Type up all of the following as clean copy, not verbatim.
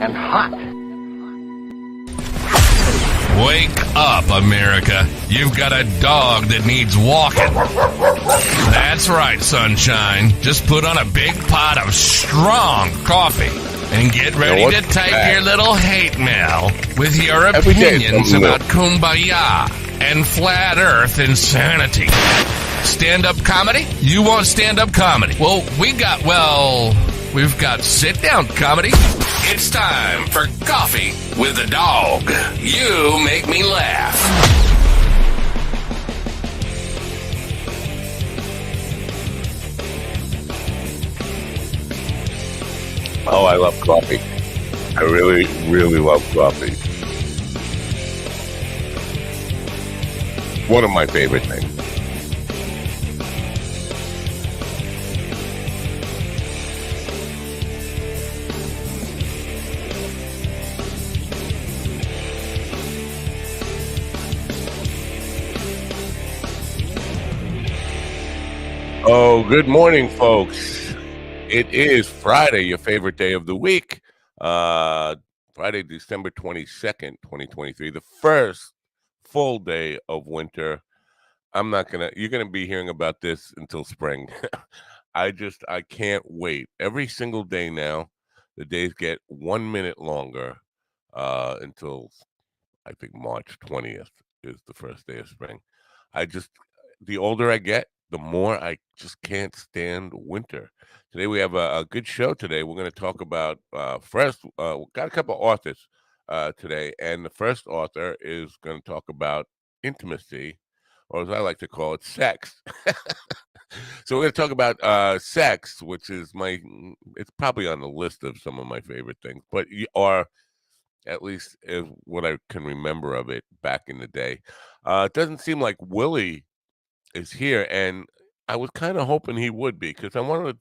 and hot. Wake up, America. You've got a dog that needs walking. That's right, sunshine. Just put on a big pot of strong coffee and get ready to type your little hate mail with your opinions about kumbaya and flat earth insanity. Stand-up comedy? You want stand-up comedy? Well, we've got sit-down comedy. It's time for Coffee with a Dog. You make me laugh. Oh, I love coffee. I really, really love coffee. One of my favorite things. Oh, good morning, folks. It is Friday, your favorite day of the week. Friday, December 22nd, 2023, the first full day of winter. You're going to be hearing about this until spring. I can't wait. Every single day now, the days get 1 minute longer until I think March 20th is the first day of spring. The older I get, the more I just can't stand winter. Today we have a good show today. We're going to talk about, we've got a couple authors today, and the first author is going to talk about intimacy, or as I like to call it, sex. So we're going to talk about sex, which is it's probably on the list of some of my favorite things, or at least is what I can remember of it back in the day. It doesn't seem like Willie is here, and I was kind of hoping he would be, because I wanted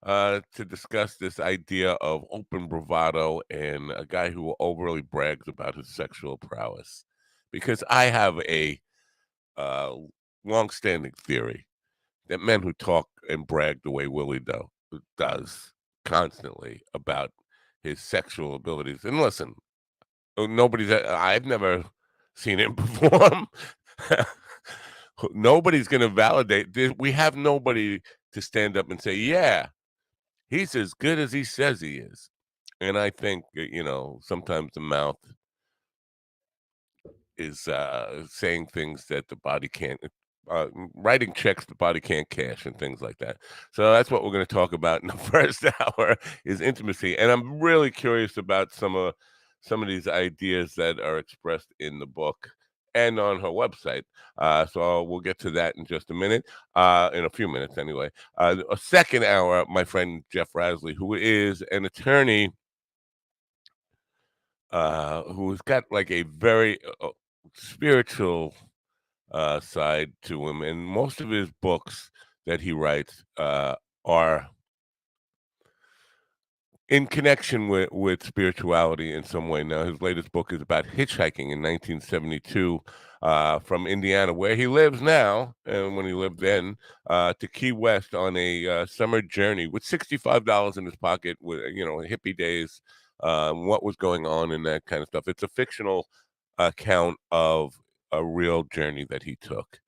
to discuss this idea of open bravado and a guy who overly brags about his sexual prowess. Because I have a long-standing theory that men who talk and brag the way Willie does constantly about his sexual abilities, and listen, I've never seen him perform. Nobody's going to validate this. We have nobody to stand up and say, yeah, he's as good as he says he is. And I think, sometimes the mouth is saying things that the body can't, writing checks the body can't cash and things like that. So that's what we're going to talk about in the first hour is intimacy. And I'm really curious about some of these ideas that are expressed in the book and on her website. So we'll get to that in just a minute, in a few minutes anyway. A second hour, my friend Jeff Rasley, who is an attorney who's got like a very spiritual side to him. And most of his books that he writes are in connection with spirituality in some way. Now, his latest book is about hitchhiking in 1972 from Indiana, where he lives now, and when he lived then, to Key West on a summer journey with $65 in his pocket, with hippie days, what was going on and that kind of stuff. It's a fictional account of a real journey that he took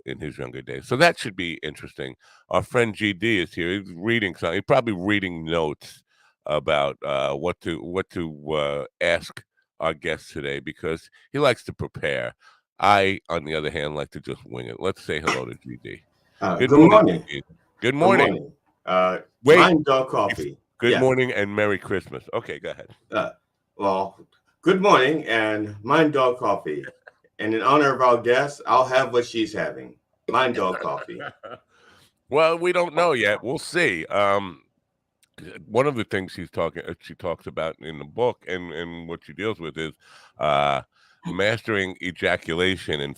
in his younger days. So that should be interesting. Our friend GD is here. He's reading something. He's probably reading notes about what to ask our guests today, because he likes to prepare. I, on the other hand, like to just wing it. Let's say hello to GD. Good morning. GD. Good morning. Wait. Mind Dog Coffee. Good morning and Merry Christmas. Okay, go ahead. Well, good morning and Mind Dog Coffee. And in honor of our guest, I'll have what she's having. Mind Dog Coffee. Well, we don't know yet. We'll see. One of the things she talks about in the book, and what she deals with, is mastering ejaculation. And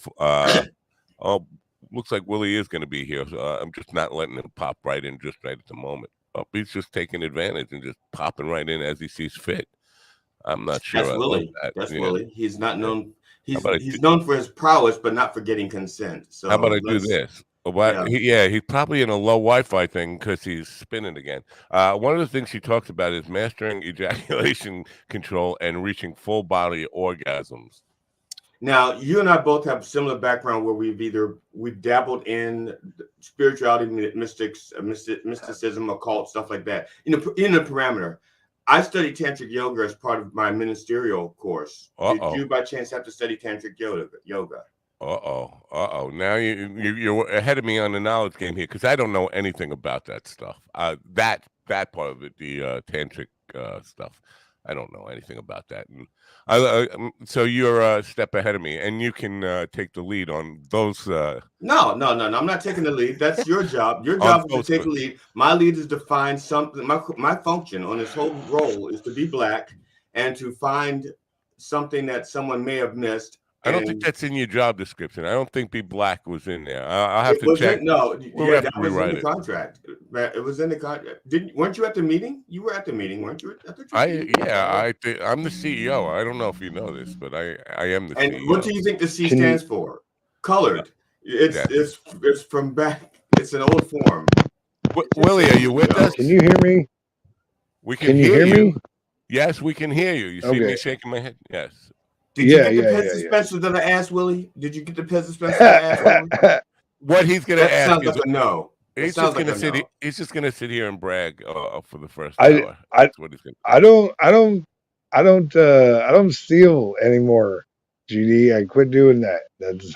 looks like Willie is going to be here. So I'm just not letting him pop right in just right at the moment. He's just taking advantage and just popping right in as he sees fit. I'm not sure. That's Willie. That's Willie. He's not known. He's known for his prowess, but not for getting consent. So how about I do this? But he's probably in a low Wi-Fi thing because he's spinning again. One of the things she talks about is mastering ejaculation control and reaching full body orgasms. Now, you and I both have similar background where we've dabbled in spirituality, mysticism, occult, stuff like that. In a parameter. I studied tantric yoga as part of my ministerial course. Did you, by chance, have to study tantric yoga? Now you're ahead of me on the knowledge game here because I don't know anything about that stuff. That part of it, the tantric stuff, I don't know anything about that. And so you're a step ahead of me, and you can take the lead on those. No. I'm not taking the lead. That's your job. Your job is to take the lead. My lead is to find something. My function on this whole role is to be black and to find something that someone may have missed. I don't think that's in your job description. I don't think "be black" was in there. I'll have to check. That was in the contract. It was in the contract. Weren't you at the meeting? You were at the meeting, weren't you? I'm the CEO. I don't know if you know this, but I am the CEO. And what do you think the C stands for? Colored. It's from back. It's an old form. Willie, are you with us? Can you hear me? We can hear you. Yes, we can hear you. You see me shaking my head? Yes. Did you get the pen suspension that I asked, Willie? Did you get the pen suspension that I asked, Willie? What he's going to ask sounds like a no. He's just going to sit. He's just going to sit here and brag for the first hour. That's what he's going to. I don't steal anymore, GD. I quit doing that. That's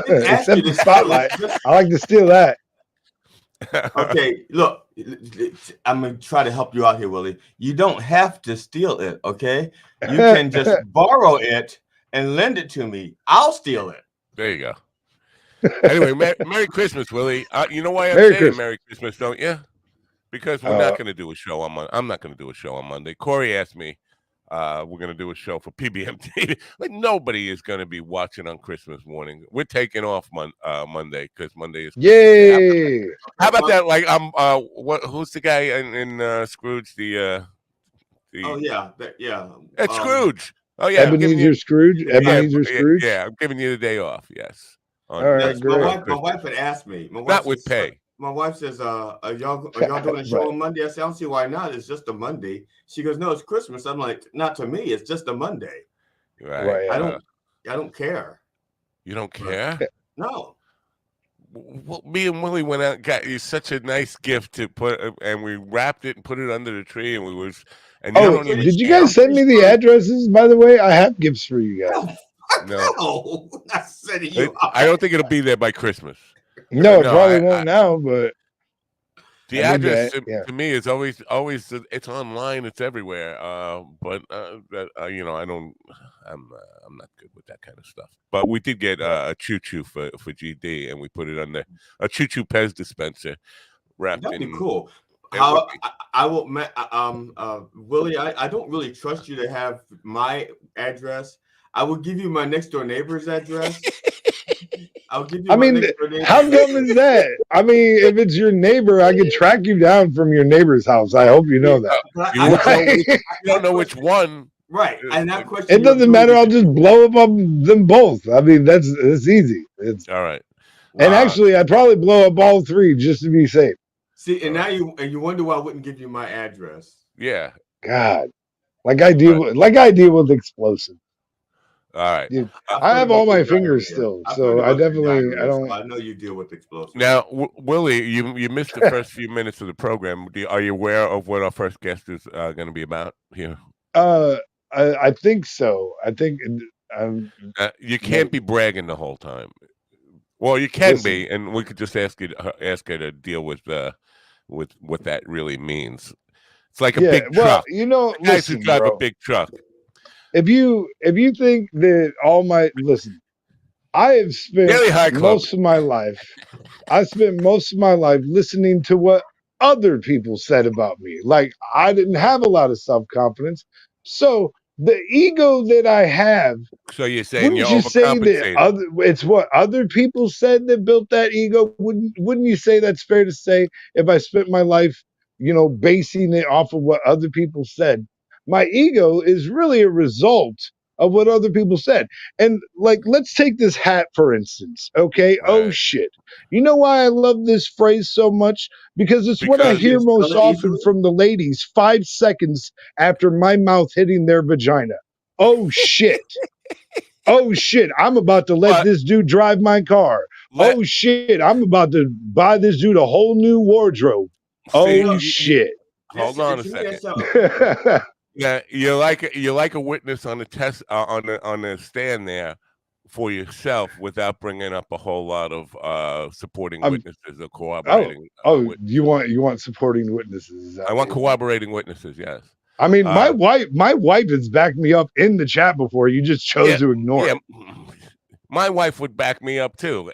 except the spotlight. I like to steal that. Okay, look, I'm gonna try to help you out here, Willie. You don't have to steal it, okay? You can just borrow it and lend it to me. I'll steal it. There you go. Anyway, Merry Christmas, Willie. You know why I'm saying Merry Christmas, don't you? Because we're not going to do a show on Monday. I'm not going to do a show on Monday. Corey asked me. We're going to do a show for PBMT. Like nobody is going to be watching on Christmas morning. We're taking off Monday because Monday is. Yay! How about that? Like who's the guy in Scrooge? It's Scrooge. Oh yeah, Ebenezer Scrooge. Ebenezer Scrooge. Yeah, I'm giving you the day off. Yes. All right, my wife had asked me. Not with pay. My wife says, are y'all doing a show on Monday? I said, I don't see why not. It's just a Monday. She goes, no, it's Christmas. I'm like, not to me. It's just a Monday. Right. I don't care. You don't care? No. Well, me and Willie went out and got you such a nice gift to put, and we wrapped it and put it under the tree, and we was. And did you guys send me the addresses? By the way, I have gifts for you guys. No, not sending you. I don't think it'll be there by Christmas. No, it probably won't now, but the address to me is always it's online, it's everywhere. But I'm not good with that kind of stuff. But we did get a choo-choo for GD, and we put it on a choo-choo Pez dispenser wrapped That'd in. be cool. I will, Willie. I don't really trust you to have my address. I will give you my next door neighbor's address. I'll give you. How dumb is that? I mean, if it's your neighbor, I can track you down from your neighbor's house. I hope you know that. You don't know which one. Right. And that question. It doesn't matter. I'll just blow up them both. I mean, that's easy. It's all right. And actually, I'd probably blow up all three just to be safe. See, and now you wonder why I wouldn't give you my address. Yeah. God, like I deal with explosives. All right. Dude, I have all my fingers still, so I definitely I don't. I know you deal with explosives. Now, Willie, you missed the first few minutes of the program. Are you aware of what our first guest is going to be about here? I think so. I think you can't be bragging the whole time. Well, you can be, and we could just ask her to deal with what that really means. It's like a big truck. Guys who drive a big truck. If you think that I have spent most of my life. I spent most of my life listening to what other people said about me. Like I didn't have a lot of self-confidence, so the ego that I have. So you're saying you're overcompensating? It's what other people said that built that ego. Wouldn't you say that's fair to say? If I spent my life, basing it off of what other people said. My ego is really a result of what other people said. And like, let's take this hat for instance. Okay. Right. Oh shit. You know why I love this phrase so much? Because it's what I hear most often from the ladies 5 seconds after my mouth hitting their vagina. Oh shit. Oh shit, I'm about to let this dude drive my car. Oh shit, I'm about to buy this dude a whole new wardrobe. Oh shit. Hold on a second. Yeah, you're like a witness on the test on the stand there for yourself without bringing up a whole lot of supporting witnesses or corroborating. You want supporting witnesses? I want corroborating witnesses. Yes. I mean, my wife has backed me up in the chat before. You just chose to ignore it. My wife would back me up too.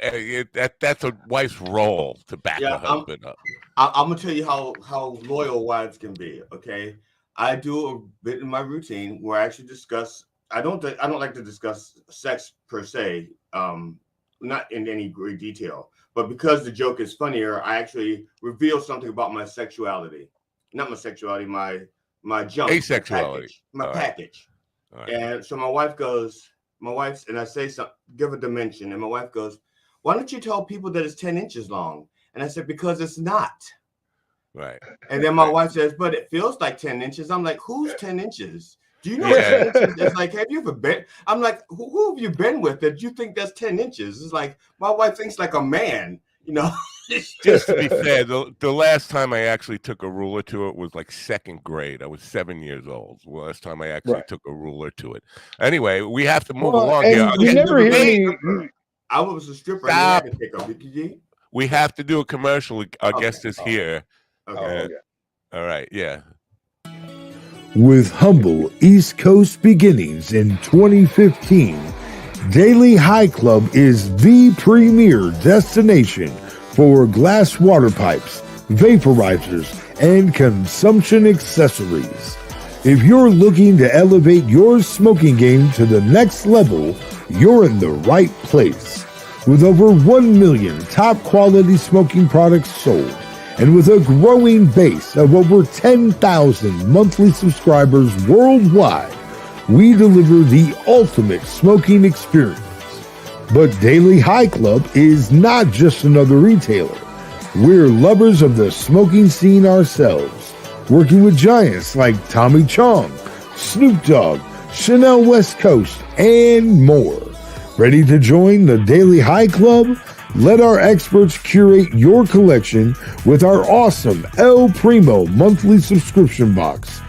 That's a wife's role to back her husband up. I'm gonna tell you how loyal wives can be. Okay, I do a bit in my routine where I actually discuss. I don't like to discuss sex per se, not in any great detail, but because the joke is funnier, I actually reveal something about my sexuality, not my sexuality, my junk, asexuality, my package. Right. And so my wife's, and I say something, give a dimension, and my wife goes, "Why don't you tell people that it's 10 inches long?" And I said, "Because it's not." Right. And then my wife says, "But it feels like 10 inches." I'm like, "Who's 10 inches? Do you know what 10 inches is like? Have you ever been?" I'm like, who have you been with that you think that's 10 inches? It's like, my wife thinks like a man, you know? Just to be fair, the last time I actually took a ruler to it was like second grade. I was 7 years old. The last time I actually took a ruler to it. Anyway, we have to move along here. You never hear me. I was a stripper. Stop. And you had to take a we have to do a commercial. Our guest is here. Okay. All right. Yeah. With humble East Coast beginnings in 2015, Daily High Club is the premier destination for glass water pipes, vaporizers, and consumption accessories. If you're looking to elevate your smoking game to the next level, you're in the right place. With over 1 million top quality smoking products sold, and with a growing base of over 10,000 monthly subscribers worldwide, we deliver the ultimate smoking experience. But Daily High Club is not just another retailer. We're lovers of the smoking scene ourselves, working with giants like Tommy Chong, Snoop Dogg, Chanel West Coast, and more. Ready to join the Daily High Club? Let our experts curate your collection with our awesome El Primo monthly subscription box.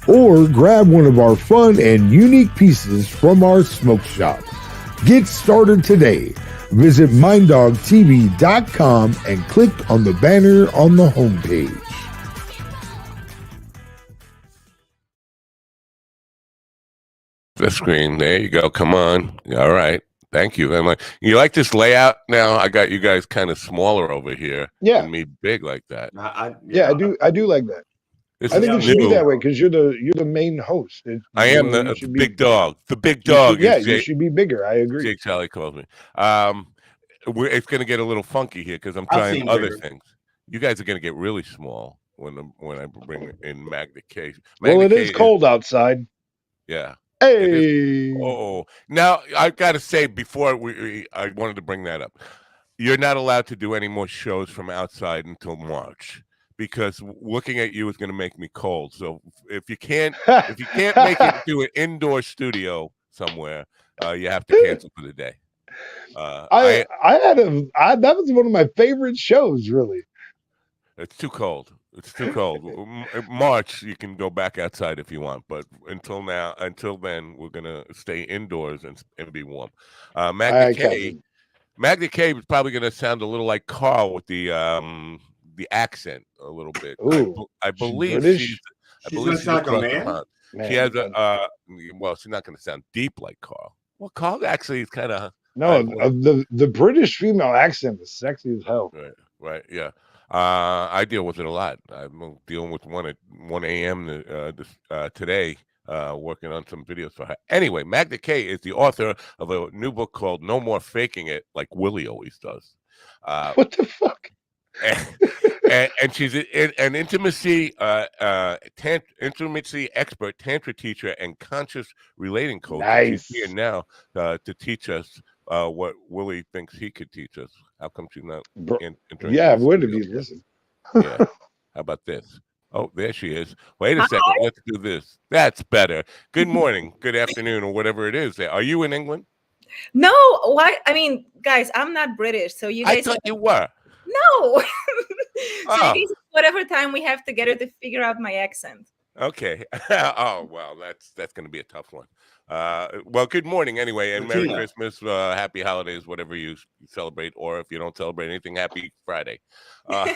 Or grab one of our fun and unique pieces from our smoke shop. Get started today. Visit minddogtv.com and click on the banner on the homepage. The screen. There you go. Come on. All right. Thank you. I'm like, you like this layout now? I got you guys kind of smaller over here. Yeah. And me big like that. I do like that. I think it should be that way because you're the main host. I am the big dog. The big dog. You should be bigger. I agree. Jake Sally calls me. It's going to get a little funky here because I'm trying other things. You guys are going to get really small when I bring in Magna K. Well, it is cold outside. Yeah. Hey. Oh, now I got to say before I wanted to bring that up. You're not allowed to do any more shows from outside until March because looking at you is going to make me cold. So if you can't make it to an indoor studio somewhere, you have to cancel for the day. That was one of my favorite shows. Really, it's too cold. It's too cold. March, you can go back outside if you want, but until then, we're gonna stay indoors and be warm. Magna K is probably gonna sound a little like Carl with the accent a little bit. Ooh, I believe she's she's like a man. She has well, she's not gonna sound deep like Carl. Well, Carl actually is kind of the British female accent is sexy as hell. Right, yeah. I deal with it a lot. I'm dealing with one at 1 a.m. Today, working on some videos for her. Anyway, Magna K is the author of a new book called No More Faking It, like Willie always does. What the fuck? and she's an intimacy intimacy expert, tantra teacher, and conscious relating coach. And she's here Nice. now to teach us what Willie thinks he could teach us. How come she's not Bro, entering yeah, the I would have studio you yet? listen. Yeah. How about this? Oh, there she is. Wait a Hi. second. Let's do this. That's better. Good morning, good afternoon, or whatever it is. Are you in England? No, why? I mean, guys, I'm not British, so you I guys thought you were. no. So you Oh, guys, whatever time we have together to figure out my accent. okay. Oh, well, that's going to be a tough one. Well, good morning anyway, and Merry Latina. Christmas, Happy Holidays, whatever you celebrate, or if you don't celebrate anything, Happy Friday. Uh,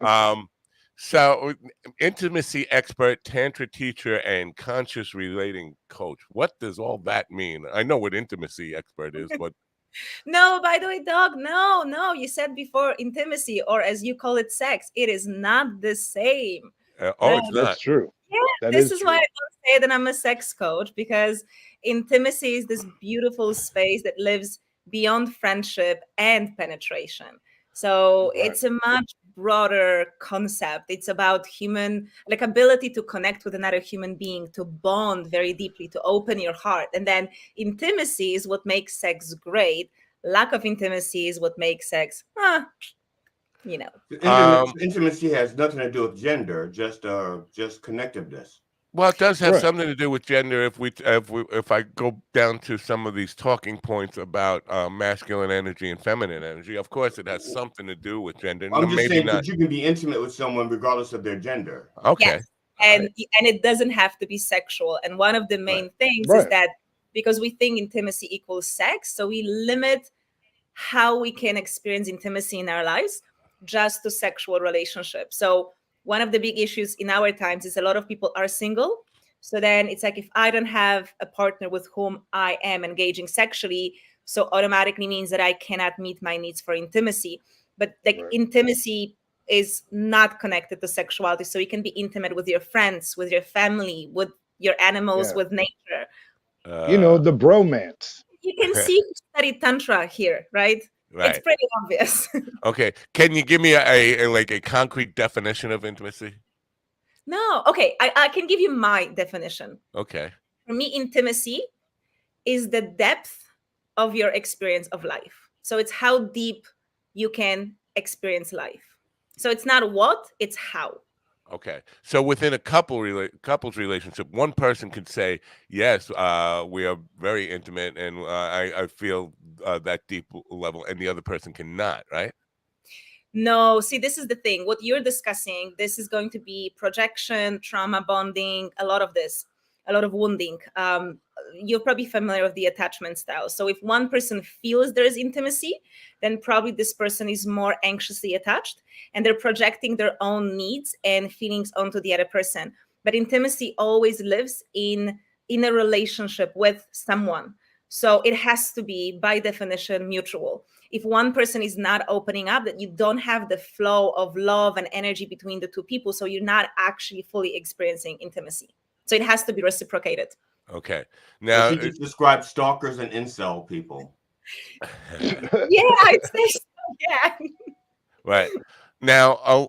um, so, intimacy expert, tantra teacher, and conscious relating coach. What does all that mean? I know what intimacy expert is, but No, by the way, dog, no. You said before intimacy, or as you call it, sex. It is not the same. oh, it's That's not. true. Yeah, That this is is why I true. don't say that I'm a sex coach, because intimacy is this beautiful space that lives beyond friendship and penetration. So Right. it's a much broader concept. It's about human, like, ability to connect with another human being, to bond very deeply, to open your heart. And then intimacy is what makes sex great. Lack of intimacy is what makes sex, you know. Intimacy has nothing to do with gender, just connectiveness. Well, it does have Right. something to do with gender. If I go down to some of these talking points about masculine energy and feminine energy, of course, it has something to do with gender. No, I'm just maybe saying not. that you can be intimate with someone regardless of their gender. Okay. Yes. And it doesn't have to be sexual. And one of the Right. main things is Right. that because we think intimacy equals sex, so we limit how we can experience intimacy in our lives just to sexual relationships. So one of the big issues in our times is a lot of people are single. So then it's like, if I don't have a partner with whom I am engaging sexually, so automatically means that I cannot meet my needs for intimacy. But like, Right. intimacy is not connected to sexuality. So you can be intimate with your friends, with your family, with your animals, Yeah. with nature. The bromance. You can see who studied Tantra here, right? It's Right. pretty obvious. Okay. Can you give me a concrete definition of intimacy? No, okay, I can give you my definition. Okay. For me, intimacy is the depth of your experience of life. So it's how deep you can experience life. So it's not what, it's how. Okay. So within a couple's relationship, one person could say, "Yes, we are very intimate, and I feel that deep level," and the other person cannot. Right? No, see, this is the thing. What you're discussing, this is going to be projection, trauma bonding, a lot of this, a lot of wounding. You're probably familiar with the attachment style. So if one person feels there is intimacy, then probably this person is more anxiously attached, and they're projecting their own needs and feelings onto the other person. But intimacy always lives in a relationship with someone. So it has to be, by definition, mutual. If one person is not opening up, that you don't have the flow of love and energy between the two people, so you're not actually fully experiencing intimacy. So it has to be reciprocated. Okay. So Now, she just described stalkers and incel people. Yeah, I'd say so. Yeah. right. Now,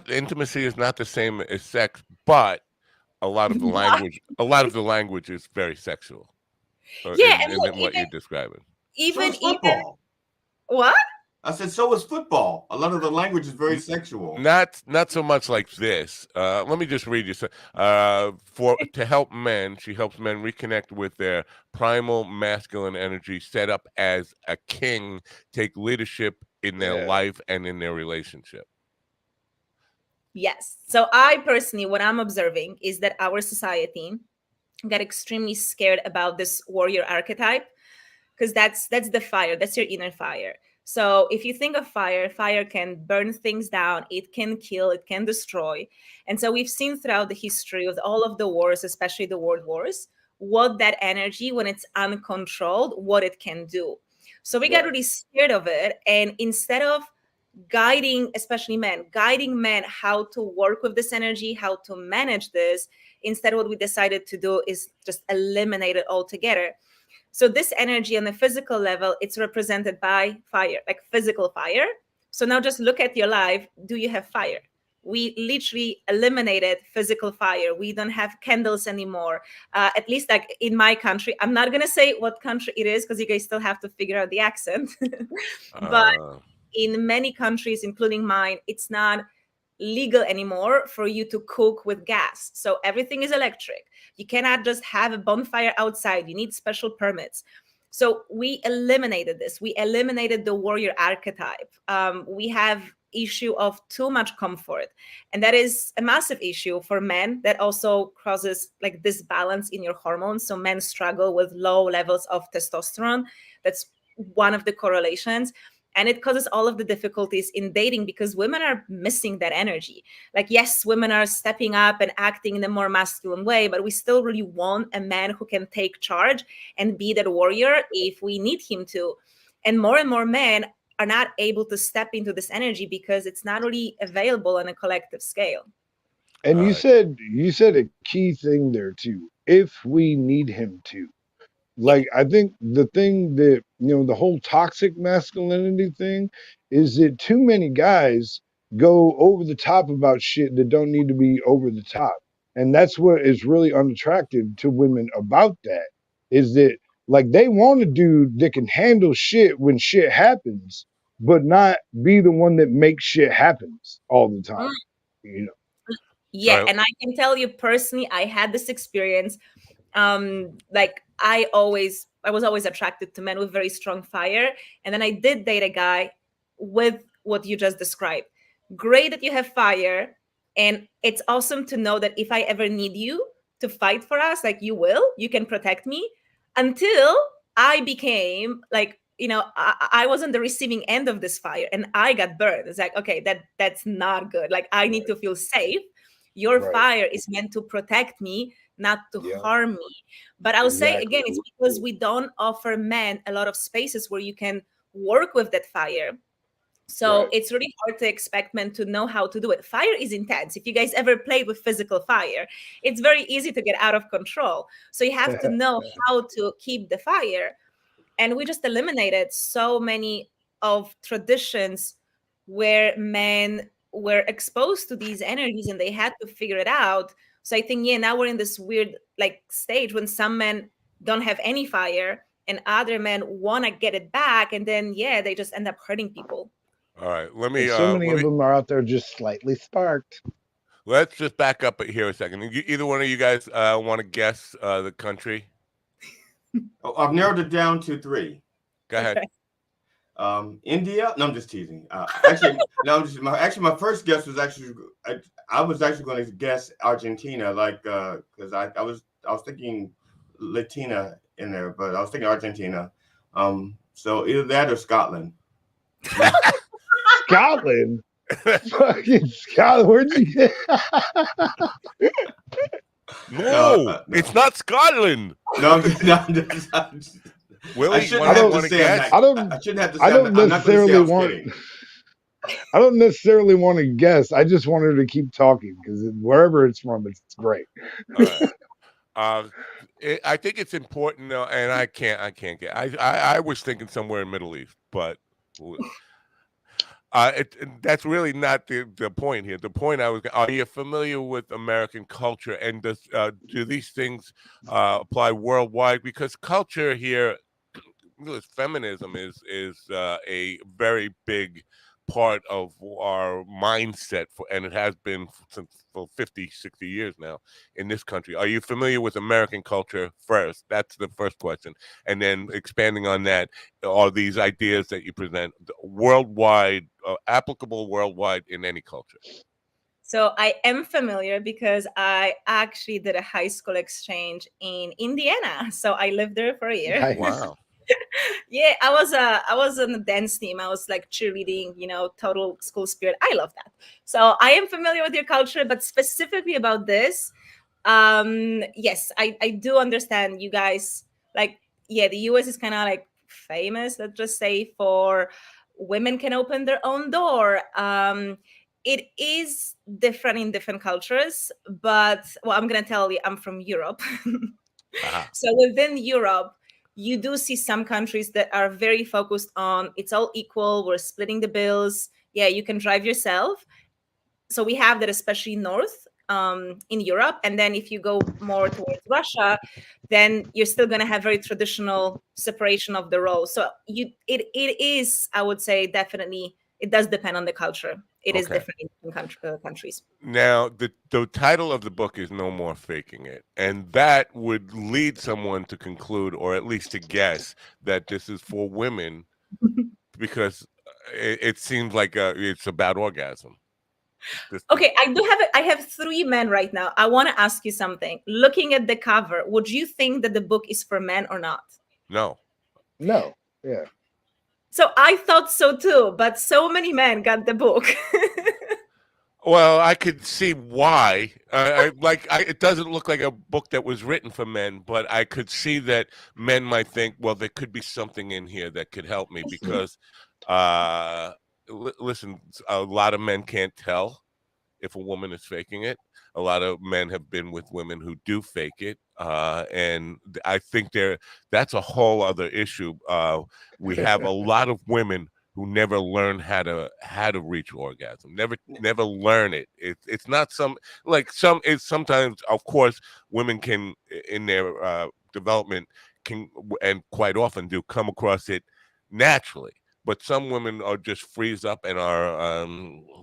intimacy is not the same as sex, but a lot of the language is very sexual. Yeah, and look, In what you're describing. So even is football. what? I said, so is football. A lot of the language is very sexual. Not so much like this. Let me just read you. To help men, she helps men reconnect with their primal masculine energy, set up as a king, take leadership in their Yeah. life and in their relationship. Yes. So I personally, what I'm observing is that our society got extremely scared about this warrior archetype, because that's the fire, that's your inner fire. So if you think of fire, fire can burn things down, it can kill, it can destroy. And so we've seen throughout the history of all of the wars, especially the world wars, what that energy, when it's uncontrolled, what it can do. So we got really scared of it, and instead of guiding, especially men, guiding men how to work with this energy, how to manage this, instead what we decided to do is just eliminate it altogether. So this energy on the physical level, it's represented by fire, like physical fire. So now just look at your life. Do you have fire? We literally eliminated physical fire. We don't have candles anymore. At least like in my country, I'm not going to say what country it is because you guys still have to figure out the accent. But in many countries, including mine, it's not legal anymore for you to cook with gas. So everything is electric. You cannot just have a bonfire outside. You need special permits. So we eliminated this. We eliminated the warrior archetype. We have issue of too much comfort, and that is a massive issue for men. That also causes like this balance in your hormones. So men struggle with low levels of testosterone. That's one of the correlations. And it causes all of the difficulties in dating because women are missing that energy. Like, yes, women are stepping up and acting in a more masculine way, but we still really want a man who can take charge and be that warrior if we need him to. And more men are not able to step into this energy because it's not really available on a collective scale. And you said a key thing there too. If we need him to. Like, I think the thing that, the whole toxic masculinity thing is that too many guys go over the top about shit that don't need to be over the top. And that's what is really unattractive to women about that is that, like, they want a dude that can handle shit when shit happens, but not be the one that makes shit happens all the time, Yeah, and I can tell you personally, I had this experience. Like I was always attracted to men with very strong fire. And then I did date a guy with what you just described. Great that you have fire. And it's awesome to know that if I ever need you to fight for us, like you can protect me, until I became like, I was on the receiving end of this fire and I got burned. It's like, okay, that's not good. Like I need to feel safe. Your fire is meant to protect me, not to harm me. But I'll say again, it's because we don't offer men a lot of spaces where you can work with that fire. So it's really hard to expect men to know how to do it. Fire is intense. If you guys ever played with physical fire, it's very easy to get out of control. So you have to know how to keep the fire. And we just eliminated so many of traditions where men were exposed to these energies and they had to figure it out. So I think, now we're in this weird like stage when some men don't have any fire and other men want to get it back. And then, they just end up hurting people. All right. Let me. So many of them are out there just slightly sparked. Let's just back up here a second. Either one of you guys want to guess the country? I've narrowed it down to 3. Go ahead. India. No, I'm just teasing. Actually, my first guess was I was actually going to guess Argentina, like because I was thinking Latina in there, but I was thinking Argentina. So either that or Scotland. Scotland. Fucking Scotland. Where'd you get? No, it's not Scotland. No, Willie, I shouldn't have to say. I shouldn't have to say. I don't necessarily want to guess. I just wanted to keep talking because wherever it's from, it's great. All right. I think it's important, and I can't get. I was thinking somewhere in Middle East, but that's really not the point here. The point are you familiar with American culture, and do these things apply worldwide? Because culture here, feminism is a very big part of our mindset and it has been for 50, 60 years now in this country. Are you familiar with American culture first? That's the first question. And then expanding on that, are these ideas that you present worldwide, applicable worldwide in any culture? So I am familiar because I actually did a high school exchange in Indiana. So I lived there for a year. Nice. Wow. Yeah, I was on the dance team. I was like cheerleading, total school spirit. I love that. So I am familiar with your culture, but specifically about this, yes, I do understand you guys. Like, the US is kind of like famous, let's just say, for women can open their own door. It is different in different cultures, but I'm gonna tell you, I'm from Europe. So within Europe, you do see some countries that are very focused on it's all equal. We're splitting the bills. yeah, you can drive yourself. So we have that, especially north in Europe. And then if you go more towards Russia, then you're still going to have very traditional separation of the roles. So it is, I would say, definitely, it does depend on the culture. It is different in countries. Now, the title of the book is No More Faking It. And that would lead someone to conclude, or at least to guess, that this is for women because it seems like it's about orgasm. Okay, I have 3 men right now. I want to ask you something. Looking at the cover, would you think that the book is for men or not? No. Yeah. So I thought so too, but so many men got the book. Well, I could see why. It doesn't look like a book that was written for men, but I could see that men might think, well, there could be something in here that could help me because, listen, a lot of men can't tell if a woman is faking it. A lot of men have been with women who do fake it, and I think that's a whole other issue. We have a lot of women who never learn how to reach orgasm, never learn it. It's not sometimes, of course, women can in their development can, and quite often do, come across it naturally. But some women are just freeze up and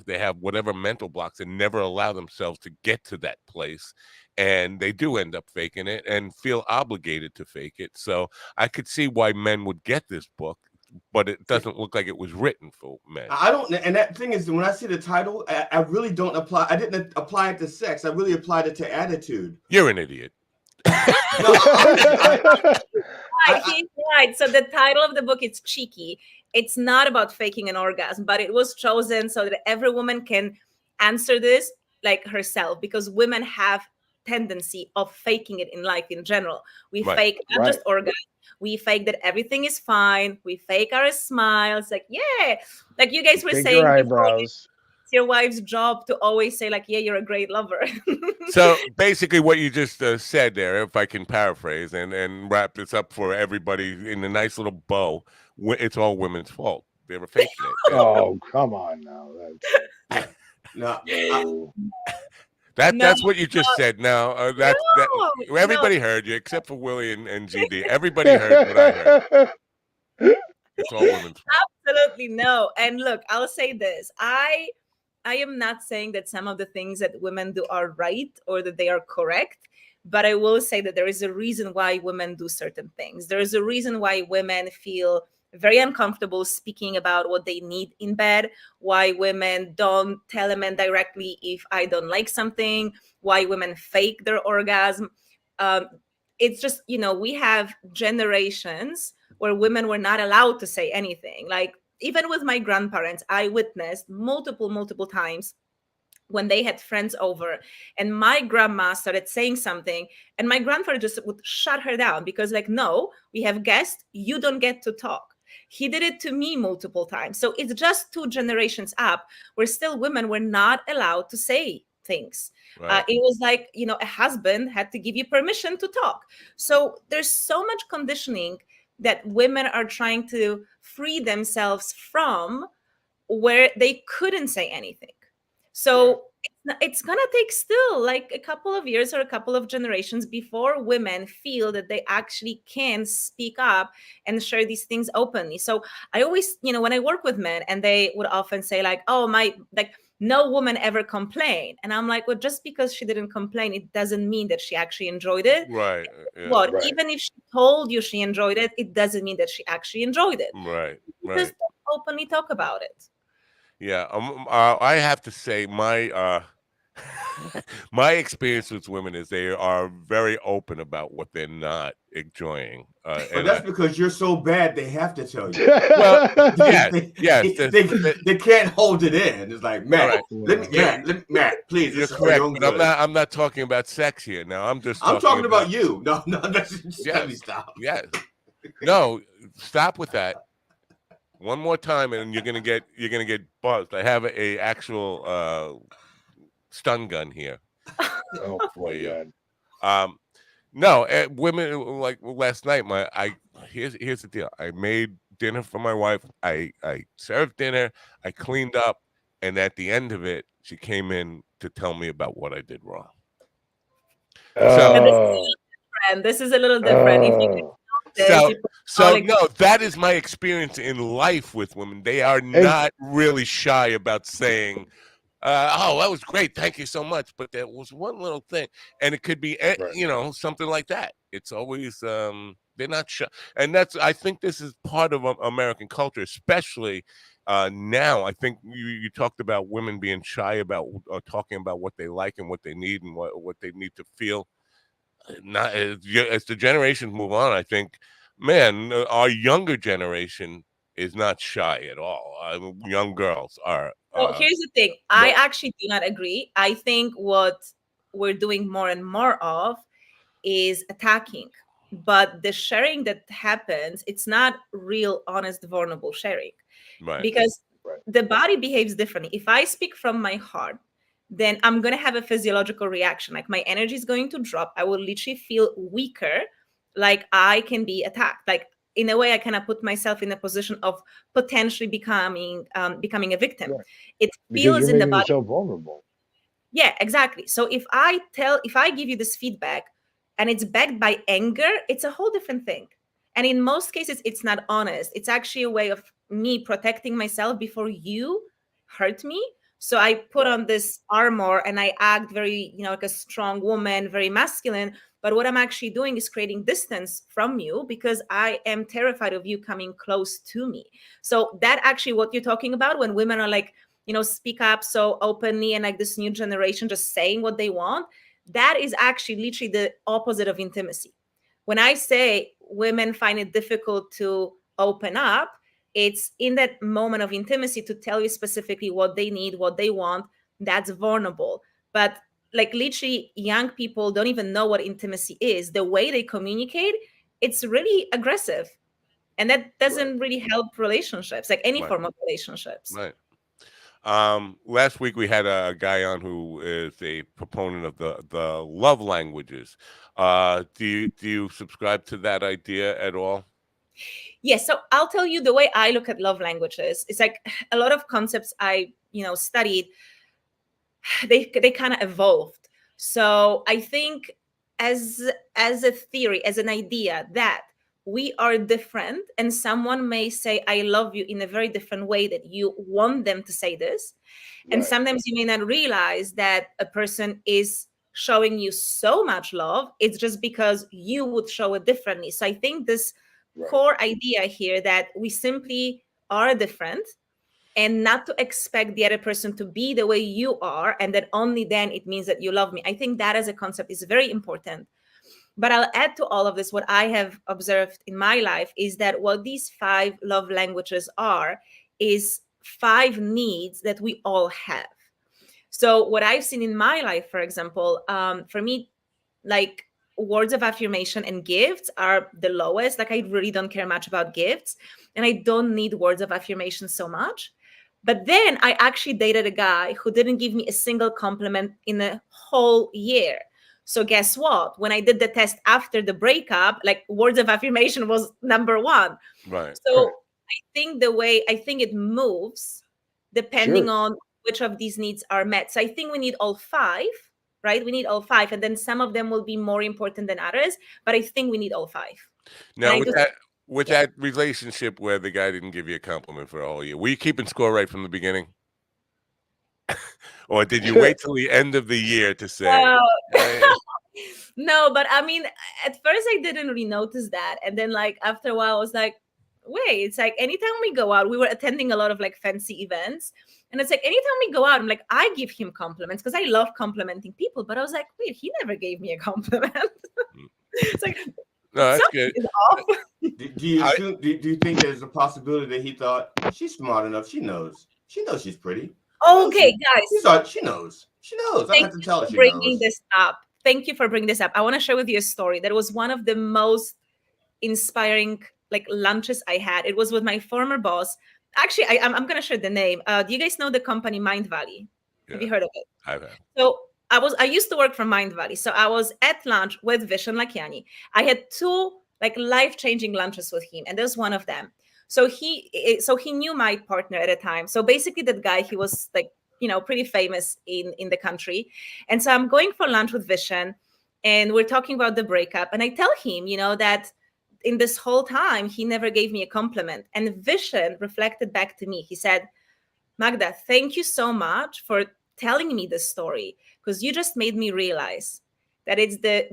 they have whatever mental blocks and never allow themselves to get to that place. And they do end up faking it and feel obligated to fake it. So I could see why men would get this book, but it doesn't look like it was written for men. I don't, and that thing is, when I see the title, I really don't apply. I didn't apply it to sex. I really applied it to attitude. You're an idiot. He's right. So the title of the book is cheeky. It's not about faking an orgasm, but it was chosen so that every woman can answer this like herself, because women have tendency of faking it in life in general. We fake not just orgasm. We fake that everything is fine. We fake our smiles. Like, yeah, like you guys were saying, your eyebrows. It's your wife's job to always say, like, yeah, you're a great lover. So basically what you just said there, if I can paraphrase and wrap this up for everybody in a nice little bow, it's all women's fault. They were faking it. Oh, come on now. That's what you just said. Now everybody heard you except for Willie and GD. Everybody heard what I heard. It's all women's fault. Absolutely no. And look, I'll say this. I am not saying that some of the things that women do are right or that they are correct, but I will say that there is a reason why women do certain things. There is a reason why women feel very uncomfortable speaking about what they need in bed, why women don't tell a man directly if I don't like something, why women fake their orgasm. It's just, we have generations where women were not allowed to say anything. Like, even with my grandparents, I witnessed multiple times when they had friends over and my grandma started saying something and my grandfather just would shut her down because, like, no, we have guests, you don't get to talk. He did it to me multiple times. So it's just 2 generations up where still women were not allowed to say things. Right. It was like, a husband had to give you permission to talk. So there's so much conditioning that women are trying to free themselves from, where they couldn't say anything. So it's going to take still like a couple of years or a couple of generations before women feel that they actually can speak up and share these things openly. So I always, when I work with men, and they would often say like, oh, no woman ever complained. And I'm like, well, just because she didn't complain, it doesn't mean that she actually enjoyed it. Right. Yeah. Right. Even if she told you she enjoyed it, it doesn't mean that she actually enjoyed it. Right. Just openly talk about it. Yeah. I have to say my experience with women is they are very open about what they're not enjoying. But that's because you're so bad, they have to tell you. Well, they can't hold it in. It's like, Matt, right. Matt, please. You're correct, but I'm not talking about sex here now. I'm talking about you. No, stop. Yes. No, stop with that. One more time, and you're gonna get buzzed. I have a actual stun gun here. Oh boy, no, women, like last night. Here's the deal. I made dinner for my wife. I served dinner. I cleaned up. and at the end of it, she came in to tell me about what I did wrong. But Oh, this is a little different. If you oh. this, you No, that is my experience in life with women. They are And not really shy about saying, oh, that was great, thank you so much, but there was one little thing, and it could be right, something like that. It's always they're not shy, and I think this is part of American culture, especially now. I think you talked about women being shy about talking about what they like and what they need and what they need to feel. Not as the generations move on, I think, man, our younger generation is not shy at all. Young girls are. So here's the thing. I No, actually do not agree. I think what we're doing more and more of is attacking. But the sharing that happens, it's not real, honest, vulnerable sharing. right, Because right, the body behaves differently. If I speak from my heart, then I'm going to have a physiological reaction. Like my energy is going to drop. I will literally feel weaker, like I can be attacked. Like in a way, I kind of put myself in a position of potentially becoming a victim. right. It Because feels you're in the making body. yourself vulnerable. Yeah, exactly. So if I give you this feedback and it's backed by anger, it's a whole different thing. And in most cases, it's not honest. It's actually a way of me protecting myself before you hurt me. So I put Right, on this armor and I act very, like a strong woman, very masculine. But what I'm actually doing is creating distance from you because I am terrified of you coming close to me. So that actually what you're talking about when women are like, speak up so openly and like this new generation just saying what they want, that is actually literally the opposite of intimacy. When I say women find it difficult to open up, it's in that moment of intimacy to tell you specifically what they need, what they want. That's vulnerable. But like literally young people don't even know what intimacy is. The way they communicate, it's really aggressive. And that right. doesn't really help relationships, like any right, form of relationships. right. Last week we had a guy on who is a proponent of the love languages. Do you subscribe to that idea at all? Yes, so I'll tell you the way I look at love languages. It's like a lot of concepts I, studied, they kind of evolved. So I think as as a theory, as an idea that we are different and someone may say I love you in a very different way that you want them to say this. And Right, sometimes you may not realize that a person is showing you so much love. It's just because you would show it differently. So I think this right, core idea here that we simply are different and not to expect the other person to be the way you are, and that only then it means that you love me. I think that as a concept is very important. But I'll add to all of this what I have observed in my life is that what these 5 love languages are is 5 needs that we all have. So what I've seen in my life, for example, for me, like words of affirmation and gifts are the lowest. Like I really don't care much about gifts and I don't need words of affirmation so much. But then I actually dated a guy who didn't give me a single compliment in a whole year. So guess what? When I did the test after the breakup, like words of affirmation was number 1. Right. So right. I think it moves depending Sure. on which of these needs are met. So I think we need all 5, right? We need all 5, and then some of them will be more important than others. But I think we need all 5. And Now I with do, yeah. that relationship where the guy didn't give you a compliment for a whole year, were you keeping score right from the beginning? Or did you wait till the end of the year to say, Well, hey, no, but I mean, at first I didn't really notice that, and then like after a while, I was like, wait, it's like anytime we go out, we were attending a lot of like fancy events, and it's like anytime we go out, I'm like, I give him compliments because I love complimenting people, but I was like, wait, he never gave me a compliment. It's like no, that's something good. is off. I, Do you think there's a possibility that he thought she's smart enough? She knows she's pretty. Okay, guys, She knows. She knows. I don't thank have to you tell her for she bringing knows. this up. Thank you for bringing this up. I want to share with you a story that was one of the most inspiring like lunches I had. It was with my former boss. Actually, I'm gonna share the name. Do you guys know the company Mind Valley? Have yeah, you heard of it? I've had. So I used to work for Mind Valley. So I was at lunch with Vishen Lakiani. I had 2 like life-changing lunches with him, and there's one of them. So he knew my partner at a time. So basically that guy, he was like, pretty famous in the country. And so I'm going for lunch with Vishen, and we're talking about the breakup, and I tell him, that in this whole time he never gave me a compliment. And Vishen reflected back to me. He said, Magda, thank you so much for telling me this story, because you just made me realize that it's the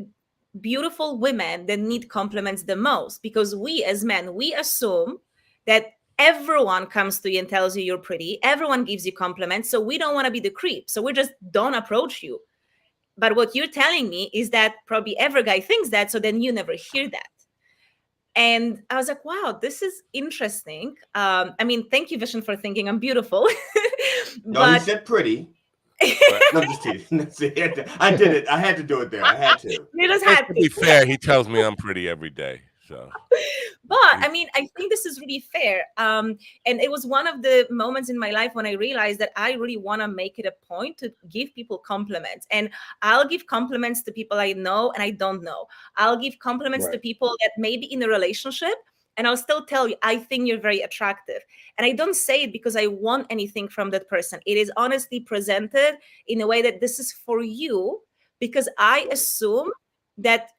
beautiful women that need compliments the most, because we as men, we assume that everyone comes to you and tells you you're pretty, everyone gives you compliments, so we don't want to be the creep, so we just don't approach you. But what you're telling me is that probably every guy thinks that, so then you never hear that. And I was like, wow, this is interesting. Thank you, Vishen, for thinking I'm beautiful. No, he said pretty. No, I'm just kidding. I did it. I had to do it there. I had to. You just had to be fair, he tells me I'm pretty every day. So, but I think this is really fair. And it was one of the moments in my life when I realized that I really want to make it a point to give people compliments. And I'll give compliments to people I know and I don't know. I'll give compliments to people that may be in a relationship, and I'll still tell you, I think you're very attractive. And I don't say it because I want anything from that person. It is honestly presented in a way that this is for you, because I assume that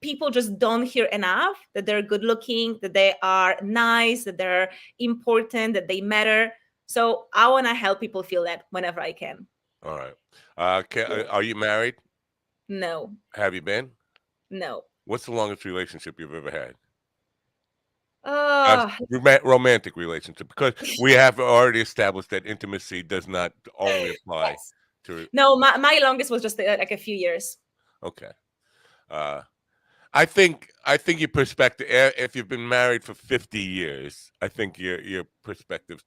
people just don't hear enough that they're good looking, that they are nice, that they're important, that they matter. So I want to help people feel that whenever I can. All right. Are you married? No. Have you been? No. What's the longest relationship you've ever had? Uh, romantic relationship, because we have already established that intimacy does not only apply to. No, my longest was just like a few years. Okay. I think your perspective, if you've been married for 50 years, I think your perspective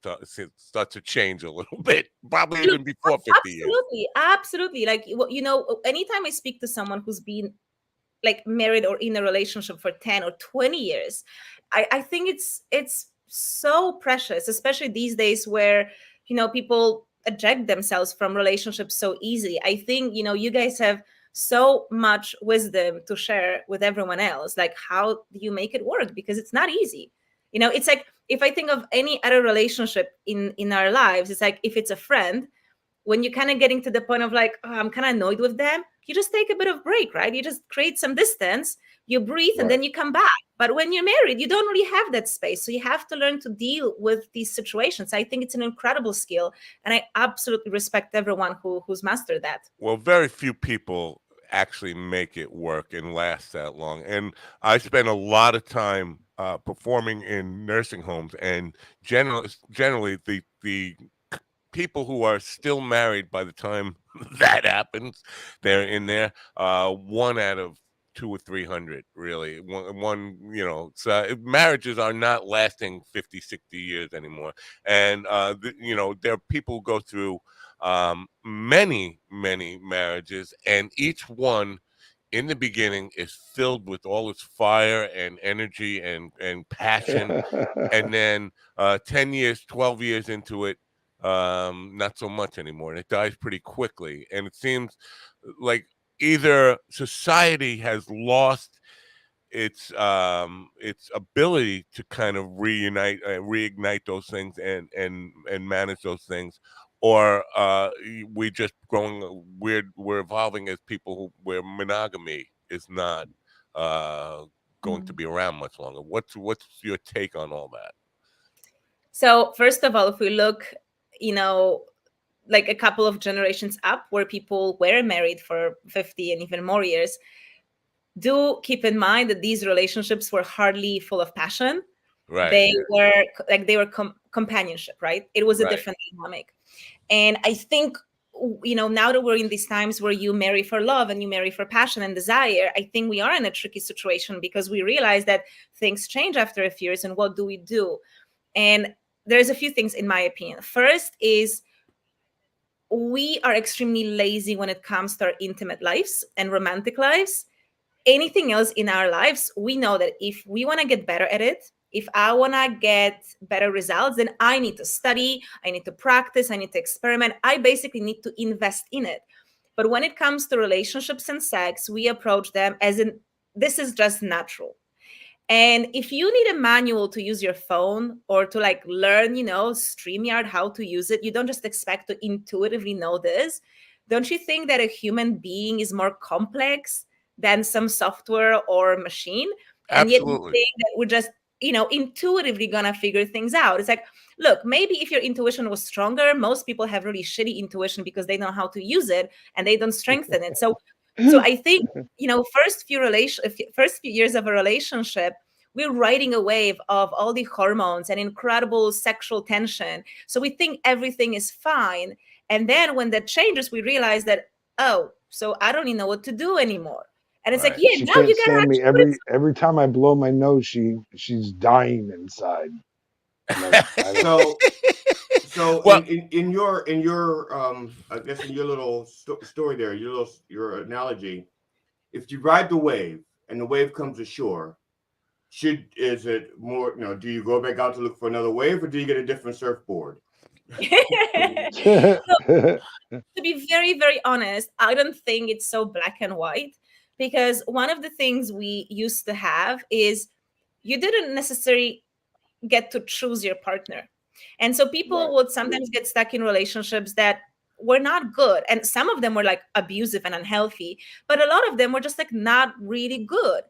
starts to change a little bit, probably even before 50 years. Absolutely. Like, anytime I speak to someone who's been like married or in a relationship for 10 or 20 years, I think it's so precious, especially these days where, people eject themselves from relationships so easily. I think, you guys have so much wisdom to share with everyone else. Like, how do you make it work? Because it's not easy. It's like, if I think of any other relationship in our lives, it's like, if it's a friend, when you're kind of getting to the point of like, oh, I'm kind of annoyed with them, you just take a bit of break, right? You just create some distance, you breathe, and then you come back. But when you're married, you don't really have that space. So you have to learn to deal with these situations. I think it's an incredible skill, and I absolutely respect everyone who's mastered that. Well, very few people actually make it work and last that long. And I spent a lot of time performing in nursing homes, and generally the people who are still married by the time that happens, they're in there 1 out of 200 or 300, really. One so marriages are not lasting 50, 60 years anymore. And there are people who go through many marriages, and each one in the beginning is filled with all its fire and energy and passion. And then 10 years, 12 years into it, not so much anymore, and it dies pretty quickly. And it seems like either society has lost its ability to kind of reignite those things and manage those things, or we just we're evolving as people where monogamy is not going to be around much longer. What's your take on all that? So first of all, if we look, like a couple of generations up where people were married for 50 and even more years, do keep in mind that these relationships were hardly full of passion. Right. They were companionship, right? It was a different dynamic. And I think, now that we're in these times where you marry for love and you marry for passion and desire, I think we are in a tricky situation, because we realize that things change after a few years, and what do we do? And there's a few things, in my opinion. First is, we are extremely lazy when it comes to our intimate lives and romantic lives. Anything else in our lives, we know that if we want to get better at it, if I want to get better results, then I need to study, I need to practice, I need to experiment. I basically need to invest in it. But when it comes to relationships and sex, we approach them as in, this is just natural. And if you need a manual to use your phone or to like learn, StreamYard, how to use it, you don't just expect to intuitively know this. Don't you think that a human being is more complex than some software or machine? And yet you Absolutely. think that we're just, intuitively gonna figure things out. It's like, look, maybe if your intuition was stronger, most people have really shitty intuition because they know how to use it and they don't strengthen it. So I think, first few years of a relationship, we're riding a wave of all the hormones and incredible sexual tension. So we think everything is fine. And then when that changes, we realize that, oh, so I don't even know what to do anymore. And it's like, Right. yeah, She now can't you gotta stand me. actually put it. Every time I blow my nose, she's dying inside. Like I don't. So Well, in your I guess in your little story there, your analogy, if you ride the wave and the wave comes ashore, is it more, do you go back out to look for another wave, or do you get a different surfboard? To be very, very honest, I don't think it's so black and white, because one of the things we used to have is you didn't necessarily get to choose your partner. And so people Right. would sometimes get stuck in relationships that were not good. And some of them were like abusive and unhealthy, but a lot of them were just like not really good.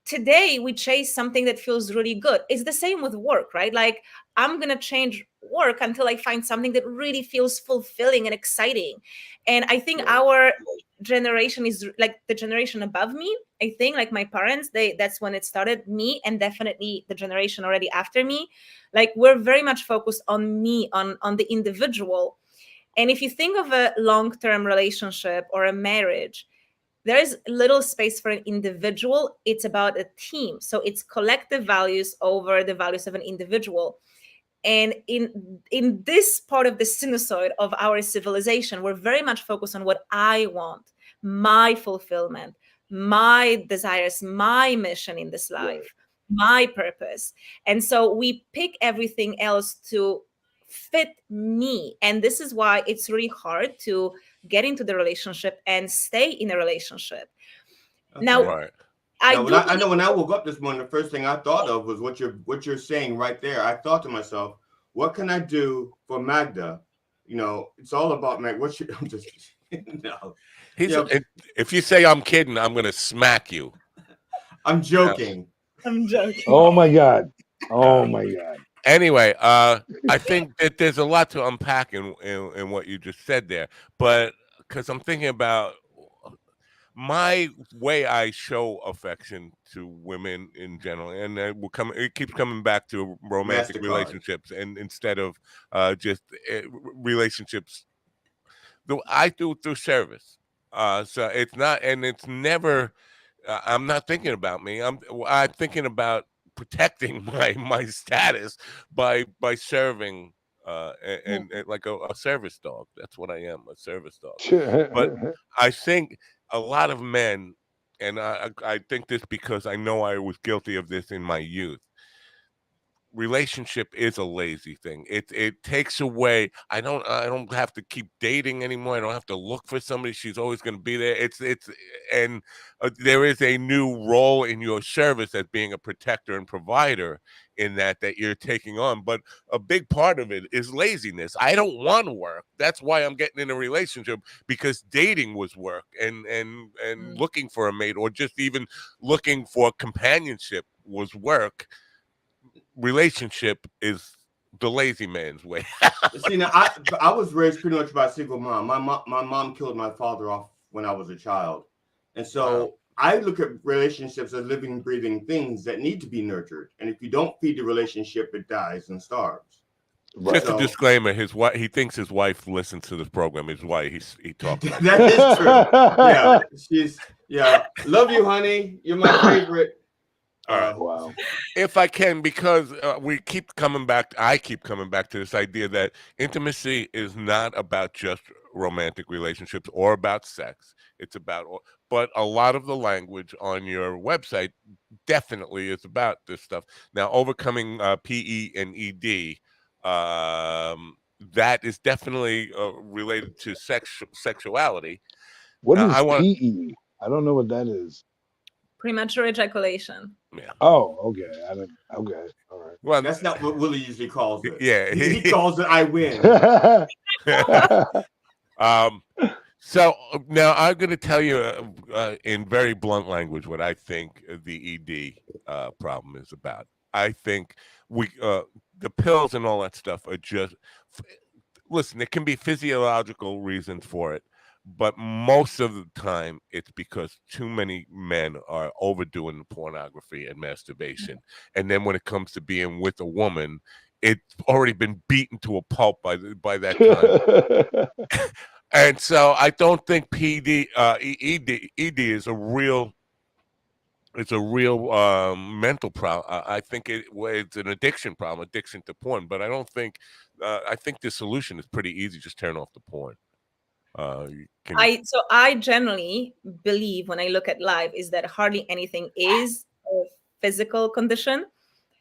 Today we chase something that feels really good. It's the same with work, right? Like, I'm going to change work until I find something that really feels fulfilling and exciting. And I think our generation is like the generation above me. I think like my parents, that's when it started. Me, and definitely the generation already after me, like, we're very much focused on me, on the individual. And if you think of a long-term relationship or a marriage, there is little space for an individual. It's about a team. So it's collective values over the values of an individual. And in this part of the sinusoid of our civilization, we're very much focused on what I want, my fulfillment, my desires, my mission in this life, my purpose. And so we pick everything else to fit me. And this is why it's really hard to get into the relationship and stay in a relationship. Okay. Now, right. I Now, do I believe. know when I woke up this morning, the first thing I thought of was what you're saying right there. I thought to myself, what can I do for Magda? It's all about Mag. I'm just no. He's Yeah, if you say I'm kidding, I'm going to smack you. I'm joking. I'm joking. Oh my God. Oh Uh, my God. anyway, I think that there's a lot to unpack in what you just said there, but because I'm thinking about my way I show affection to women in general, and it keeps coming back to romantic MasterCard. relationships, and instead of just relationships, I do it through service. So it's not, and it's never. I'm not thinking about me. I'm thinking about protecting my status by serving and like a service dog. That's what I am, a service dog. But I think a lot of men, and I think this because I know I was guilty of this in my youth. Relationship is a lazy thing. It takes away. I don't have to keep dating anymore. I don't have to look for somebody. She's always going to be there. And there is a new role in your service as being a protector and provider in that you're taking on. But a big part of it is laziness. I don't want to work. That's why I'm getting in a relationship, because dating was work, and looking for a mate, or just even looking for companionship was work. Relationship is the lazy man's way. See, now I was raised pretty much by a single mom. My mom killed my father off when I was a child, and Wow. so I look at relationships as living, breathing things that need to be nurtured. And if you don't feed the relationship, it dies and starves. Right. Just a So disclaimer: his wife, he thinks his wife listens to this program. Is why he talks like that. that is true. Yeah, love you, honey. You're my favorite. All right. Wow. If I can, because we keep coming back, I keep coming back to this idea that intimacy is not about just romantic relationships or about sex. It's about, but a lot of the language on your website definitely is about this stuff. Now, overcoming PE and ED, that is definitely related to What is I want PE? I don't know what that is. Premature ejaculation. Yeah. Oh, okay. I didn't. Okay. All right. Well, That's not what Willie usually calls it. yeah. He calls it "I win." So now I'm going to tell you in very blunt language what I think the ED problem is about. I think the pills and all that stuff are just listen. There can be physiological reasons for it, but most of the time it's because too many men are overdoing pornography and masturbation, and then when it comes to being with a woman, it's already been beaten to a pulp by that time. And so I don't think ED is a real. It's a real mental problem. I think it's an addiction problem, addiction to porn. But I don't think. I think the solution is pretty easy. Just turn off the porn. I generally believe when I look at life is that hardly anything is a physical condition.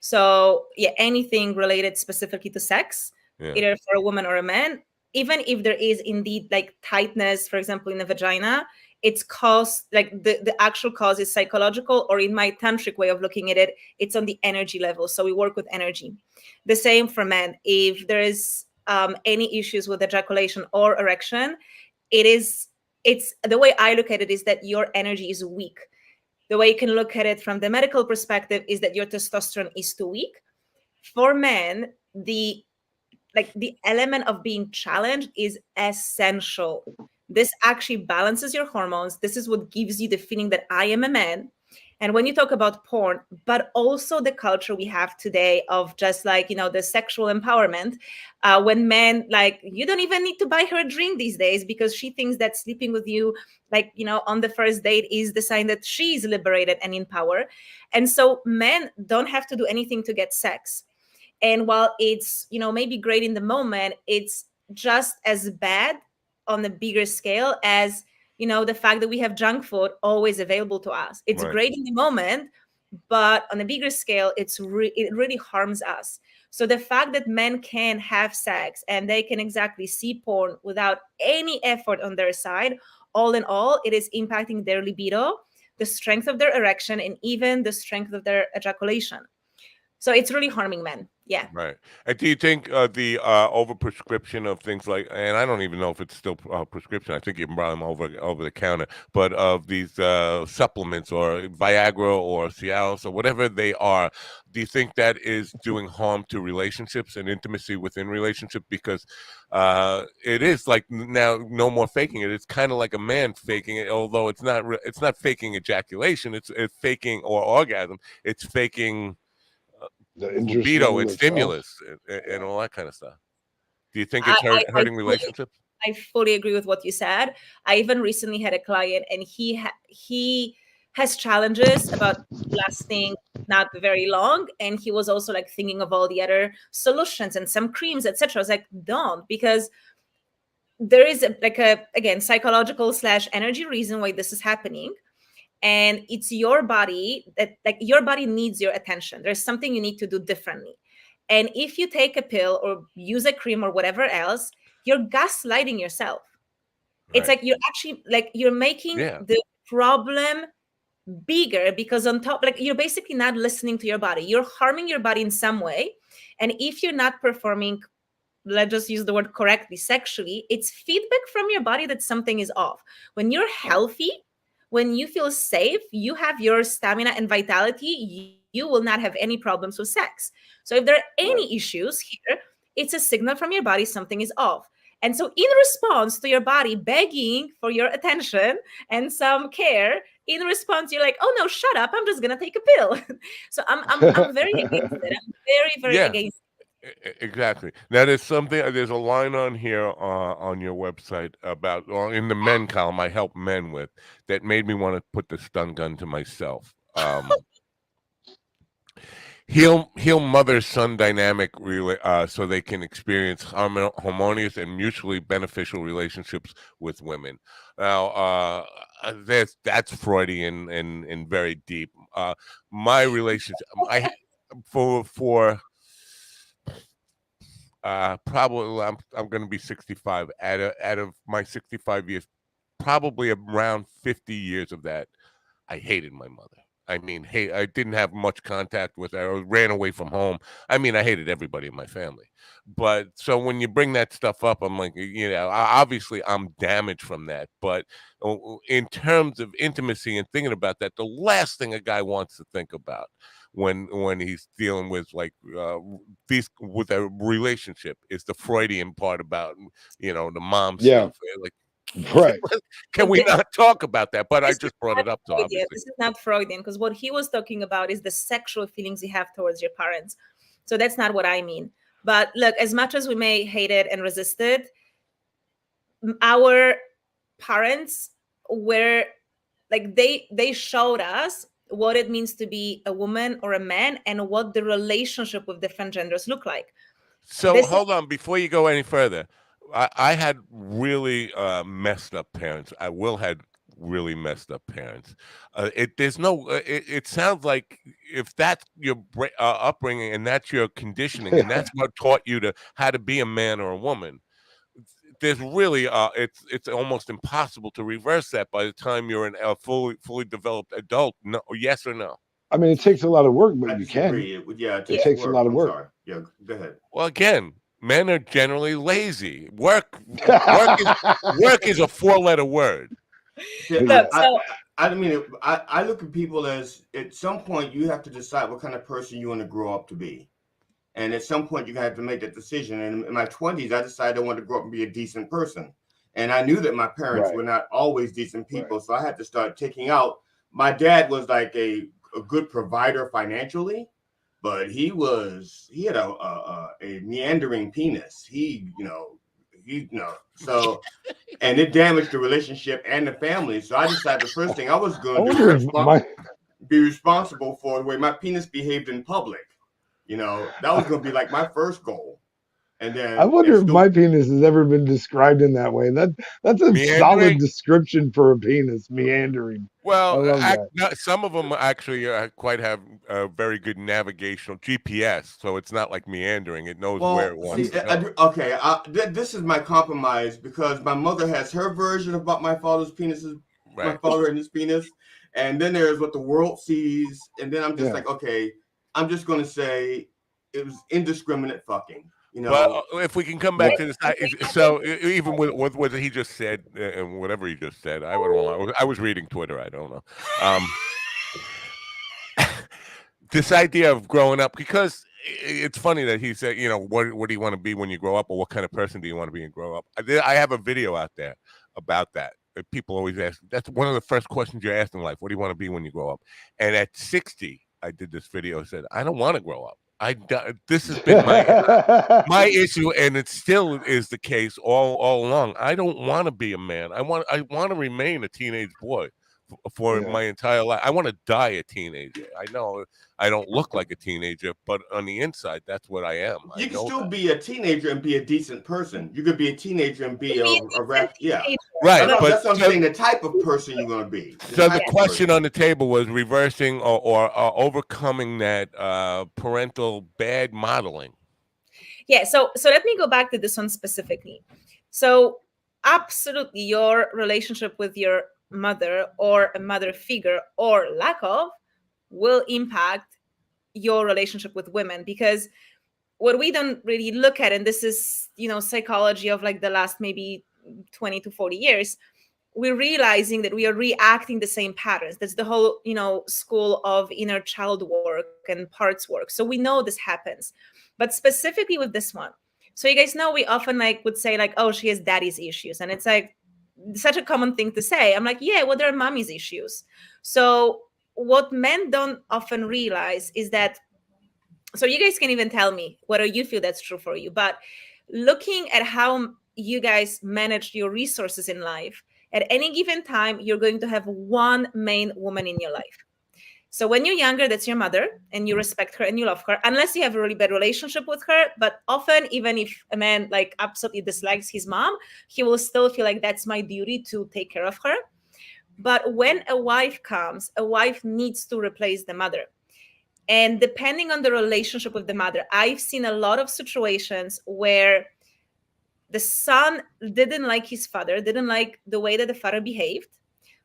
So yeah, anything related specifically to sex, either for a woman or a man, even if there is indeed like tightness, for example, in the vagina, it's caused like the actual cause is psychological, or in my tantric way of looking at it, it's on the energy level. So we work with energy. The same for men. If there is any issues with ejaculation or erection, it's the way I look at it is that your energy is weak. The way you can look at it from the medical perspective is that your testosterone is too weak. For men, the element of being challenged is essential. This actually balances your hormones. This is what gives you the feeling that I am a man. And when you talk about porn, but also the culture we have today of just like, the sexual empowerment, when men, like, you don't even need to buy her a drink these days because she thinks that sleeping with you, like, on the first date is the sign that she's liberated and in power. And so men don't have to do anything to get sex. And while it's, maybe great in the moment, it's just as bad on a bigger scale as, the fact that we have junk food always available to us. It's great in the moment, but on a bigger scale, it really harms us. So the fact that men can have sex and they can exactly see porn without any effort on their side, all in all, it is impacting their libido, the strength of their erection, and even the strength of their ejaculation. So it's really harming men. Yeah. Right. And do you think the overprescription of things like, and I don't even know if it's still prescription. I think you can buy them over the counter, but of these supplements or Viagra or Cialis or whatever they are, do you think that is doing harm to relationships and intimacy within relationship? Because it is like now no more faking it. It's kind of like a man faking it, although it's not faking ejaculation. It's faking or orgasm. It's faking the libido and itself. Stimulus and all that kind of stuff. Do you think it's hurting relationships? I fully agree with what you said. I even recently had a client, and he has challenges about lasting not very long, and he was also like thinking of all the other solutions and some creams, etc. I was like, don't, because there is again psychological / energy reason why this is happening. And it's your body that, like, your body needs your attention. There's something you need to do differently. And if you take a pill or use a cream or whatever else, you're gaslighting yourself. It's like you're actually like you're making the problem bigger, because on top, like, you're basically not listening to your body. You're harming your body in some way. And if you're not performing, let's just use the word correctly, sexually, it's feedback from your body that something is off. When you're healthy, when you feel safe, you have your stamina and vitality, you will not have any problems with sex. So if there are any issues here, it's a signal from your body something is off. And so in response to your body begging for your attention and some care, in response, you're like, oh no, shut up, I'm just gonna take a pill. So I'm very against it. I'm very against it. Exactly. Now there's a line on here on your website about, in the men column I help men with, that made me want to put the stun gun to myself. Heal mother-son dynamic so they can experience harmonious and mutually beneficial relationships with women. Now, that's Freudian and very deep. My relationship, for probably I'm going to be 65. Out of my 65 years, probably around 50 years of that, I hated my mother. I mean, hey, I didn't have much contact with her. I ran away from home. I mean, I hated everybody in my family. But so when you bring that stuff up, I'm like, obviously I'm damaged from that. But in terms of intimacy and thinking about that, the last thing a guy wants to think about when he's dealing with these with a relationship is the Freudian part about the mom Yeah, stuff. Like, right. can we not talk about that? But I This is just brought not it up, so Freudian. obviously. This is not Freudian, because what he was talking about is the sexual feelings you have towards your parents. So that's not what I mean. But look, as much as we may hate it and resist it, our parents were like they showed us what it means to be a woman or a man and what the relationship with different genders look like. So hold on, before you go any further, I had really messed up parents. I will had really messed up parents. There's no. It sounds like if that's your upbringing and that's your conditioning and that's what taught you to how to be a man or a woman, there's really it's almost impossible to reverse that by the time you're a fully developed adult. No, yes or no? I mean, it takes a lot of work, but I you can. disagree. Yeah, it It takes takes a work. lot of I'm work. sorry. Yeah, go ahead. Well, again, men are generally lazy. Work is a four-letter word. See, Look, I mean, I look at people as at some point you have to decide what kind of person you want to grow up to be. And at some point you have to make that decision. And in my 20s, I decided I wanted to grow up and be a decent person. And I knew that my parents Right. were not always decent people. Right. So I had to start taking out. My dad was like a good provider financially, but he had a meandering penis. So, and it damaged the relationship and the family. So I decided the first thing I was I going to wonder if do be responsible for the way my penis behaved in public. That was going to be like my first goal. And I then wonder if my penis has ever been described in that way. That's a solid Meandering? description for a penis, meandering. I Well, love that. some of them actually quite have a very good navigational GPS, so it's not like meandering. It knows where it wants to go. Okay, this is my compromise because my mother has her version about my father's penises, my Right. father and his penis, and then there's what the world sees, and then I'm just like, okay, I'm just going to say it was indiscriminate fucking. But if we can come back to this, so even with what he just said and whatever he just said, I was reading Twitter. I don't know. This idea of growing up, because it's funny that he said, what do you want to be when you grow up, or what kind of person do you want to be and grow up? I have a video out there about that. People always ask. That's one of the first questions you're asked in life. What do you want to be when you grow up? And at 60, I did this video. Said I don't want to grow up. This has been my issue, and it still is the case all along. I don't want to be a man. I want to remain a teenage boy for my entire life. I want to die a teenager. I know I don't look like a teenager, but on the inside, that's what I am. You can still be a teenager and be a decent person. You could be a teenager and be a rap. Yeah, right. But but that's what I'm saying. The type of person you're going to be. So the question on the table was reversing or overcoming that parental bad modeling. Yeah, so let me go back to this one specifically. So absolutely, your relationship with your mother or a mother figure or lack of will impact your relationship with women, because what we don't really look at, and this is psychology of like the last maybe 20 to 40 years, we're realizing that we are reacting the same patterns. That's the whole school of inner child work and parts work. So we know this happens, but specifically with this one, so you guys know we often would say oh, she has daddy's issues, and it's like such a common thing to say. I'm like, yeah, well, they're mommy's issues. So what men don't often realize is that, so you guys can even tell me whether you feel that's true for you, but looking at how you guys manage your resources in life, at any given time, you're going to have one main woman in your life. So when you're younger, that's your mother, and you respect her and you love her, unless you have a really bad relationship with her. But often, even if a man absolutely dislikes his mom, he will still feel like that's my duty to take care of her. But when a wife comes, a wife needs to replace the mother. And depending on the relationship with the mother, I've seen a lot of situations where the son didn't like his father, didn't like the way that the father behaved.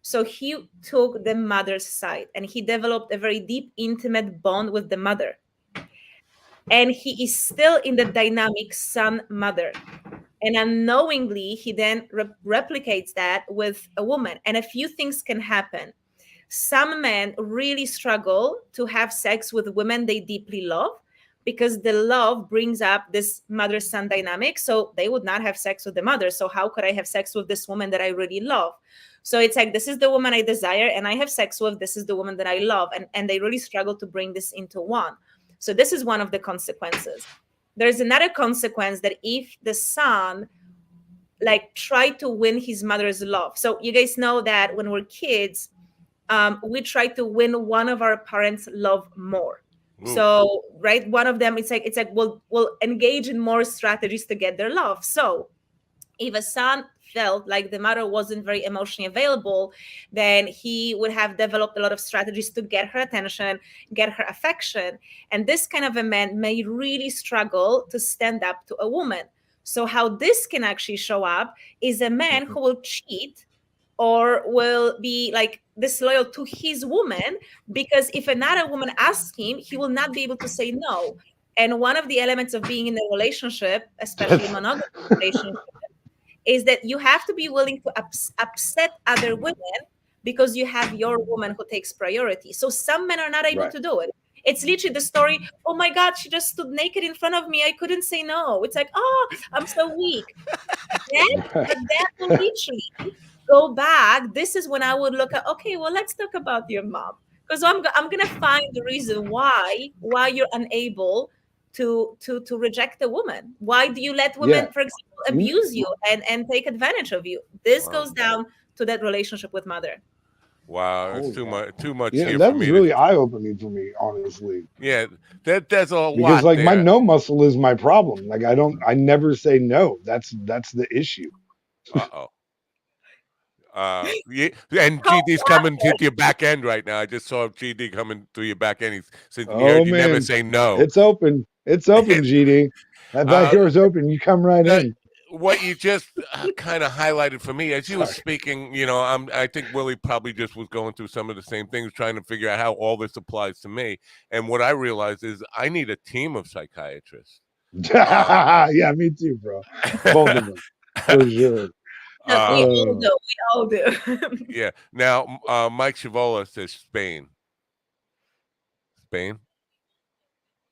So he took the mother's side and he developed a very deep, intimate bond with the mother. And he is still in the dynamic son-mother. And unknowingly, he then replicates that with a woman. And a few things can happen. Some men really struggle to have sex with women they deeply love because the love brings up this mother-son dynamic. So they would not have sex with the mother. So how could I have sex with this woman that I really love? So it's like, this is the woman I desire and I have sex with. This is the woman that I love. And they really struggle to bring this into one. So this is one of the consequences. There's another consequence that if the son like try to win his mother's love. So you guys know that when we're kids, we try to win one of our parents' love more. So, right, one of them, it's like we'll engage in more strategies to get their love. So if a son felt like the mother wasn't very emotionally available, then he would have developed a lot of strategies to get her attention, get her affection. And this kind of a man may really struggle to stand up to a woman. So how this can actually show up is a man who will cheat or will be like disloyal to his woman, because if another woman asks him, he will not be able to say no. And one of the elements of being in a relationship, especially monogamous relationship, is that you have to be willing to upset other women because you have your woman who takes priority. So some men are not able to do it. It's literally the story, oh my God, she just stood naked in front of me. I couldn't say no. It's like, oh, I'm so weak. But that will literally go back. This is when I would look at, okay, well, let's talk about your mom. Because I'm going to find the reason why you're unable to reject a woman. Why do you let women, for example, abuse you and take advantage of you? This goes down to that relationship with mother. Wow, it's too much yeah, here that for was me. really eye-opening for me, honestly. Yeah, that's a lot. Because like there. my no muscle is my problem. Like I never say no. That's the issue. Uh-oh. Yeah, and GD's coming to your back end right now. I just saw GD coming through your back end. He's said, Oh you man, never say no. It's open. It's open, GD. That back door is open. You come right in. What you just kind of highlighted for me as you were speaking, I think Willie probably just was going through some of the same things, trying to figure out how all this applies to me. And what I realized is I need a team of psychiatrists. Yeah, me too, bro. Both of them, for sure. We all do. Yeah. Now, Mike Chavola says Spain. Spain?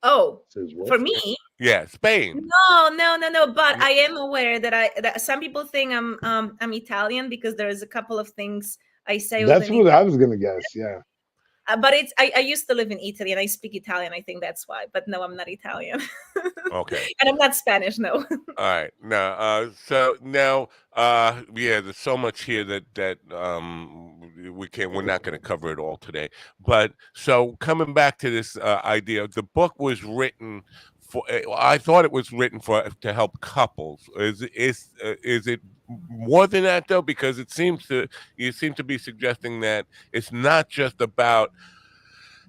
Oh, for me? Yeah, Spain. No. But I am aware that some people think I'm Italian because there's a couple of things I say. That's what I was gonna guess. Yeah. But I used to live in Italy and I speak Italian. I think that's why. But no, I'm not Italian. Okay. And I'm not Spanish. No. All right. Now, so now, there's so much here that we're not going to cover it all today. But so coming back to this idea, the book was written for. I thought it was written to help couples. Is it more than that though? Because you seem to be suggesting that it's not just about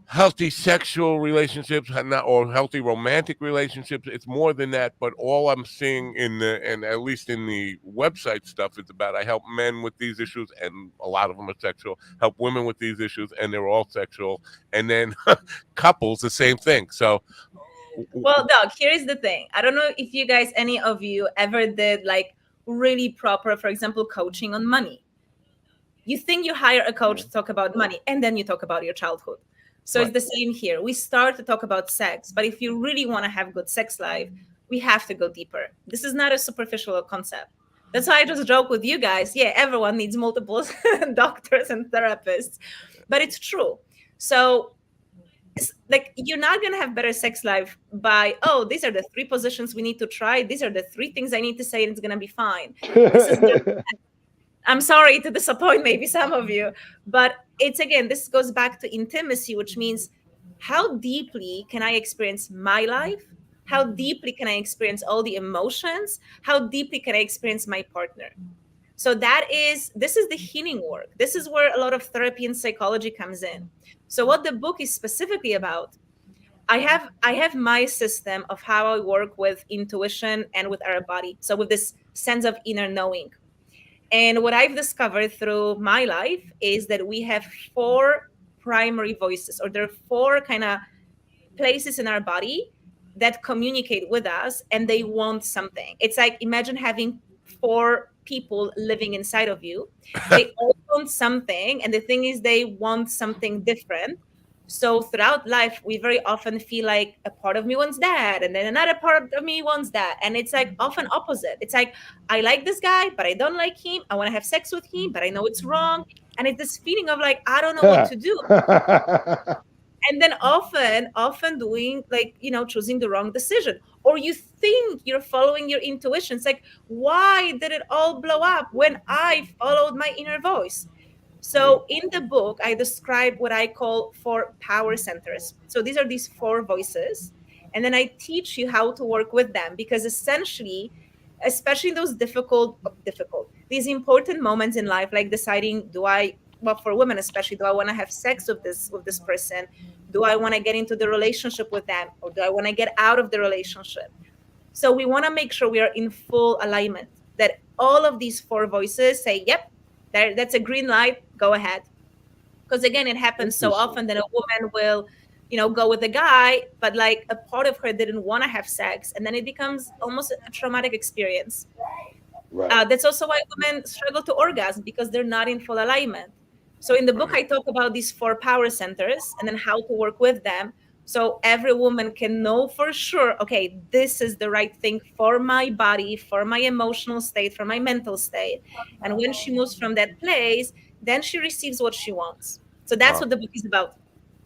healthy sexual relationships, or healthy romantic relationships. It's more than that. But all I'm seeing and at least in the website stuff, is about I help men with these issues, and a lot of them are sexual. Help women with these issues, and they're all sexual. And then couples, the same thing. So, well, Doug, here is the thing. I don't know if you guys, any of you, ever did like really proper, for example, coaching on money. You think you hire a coach to talk about money, and then you talk about your childhood. So it's the same here. We start to talk about sex, but if you really want to have good sex life, we have to go deeper. This is not a superficial concept. That's why I just joke with you guys. Yeah, everyone needs multiple doctors and therapists, but it's true. So like, you're not going to have better sex life by, oh, these are the 3 positions we need to try. These are the 3 things I need to say, and it's going to be fine. This is just, I'm sorry to disappoint maybe some of you, but it's, again, this goes back to intimacy, which means how deeply can I experience my life? How deeply can I experience all the emotions? How deeply can I experience my partner? So this is the healing work. This is where a lot of therapy and psychology comes in. So what the book is specifically about, I have my system of how I work with intuition and with our body. So with this sense of inner knowing. And what I've discovered through my life is that we have 4 primary voices, or there are 4 kind of places in our body that communicate with us, and they want something. It's like, imagine having 4 people living inside of you. They all want something, and the thing is, they want something different. So throughout life, we very often feel like a part of me wants that, and then another part of me wants that, and it's like often opposite. It's like, I like this guy, but I don't like him. I want to have sex with him, but I know it's wrong. And it's this feeling of like, I don't know what to do. And then often doing, like, choosing the wrong decision, or you think you're following your intuition. It's like, why did it all blow up when I followed my inner voice? So in the book, I describe what I call 4 power centers. So these are these 4 voices, and then I teach you how to work with them, because essentially, especially in those these important moments in life, like deciding, well, for women especially, do I want to have sex with this person? Do I want to get into the relationship with them, or do I want to get out of the relationship? So we want to make sure we are in full alignment, that all of these 4 voices say, yep, that's a green light, go ahead. Because again, it happens so often that a woman will, go with a guy, but like a part of her didn't want to have sex, and then it becomes almost a traumatic experience. Right. That's also why women struggle to orgasm, because they're not in full alignment. So in the book, I talk about these 4 power centers and then how to work with them, so every woman can know for sure, okay, this is the right thing for my body, for my emotional state, for my mental state. And when she moves from that place, then she receives what she wants. So that's what the book is about.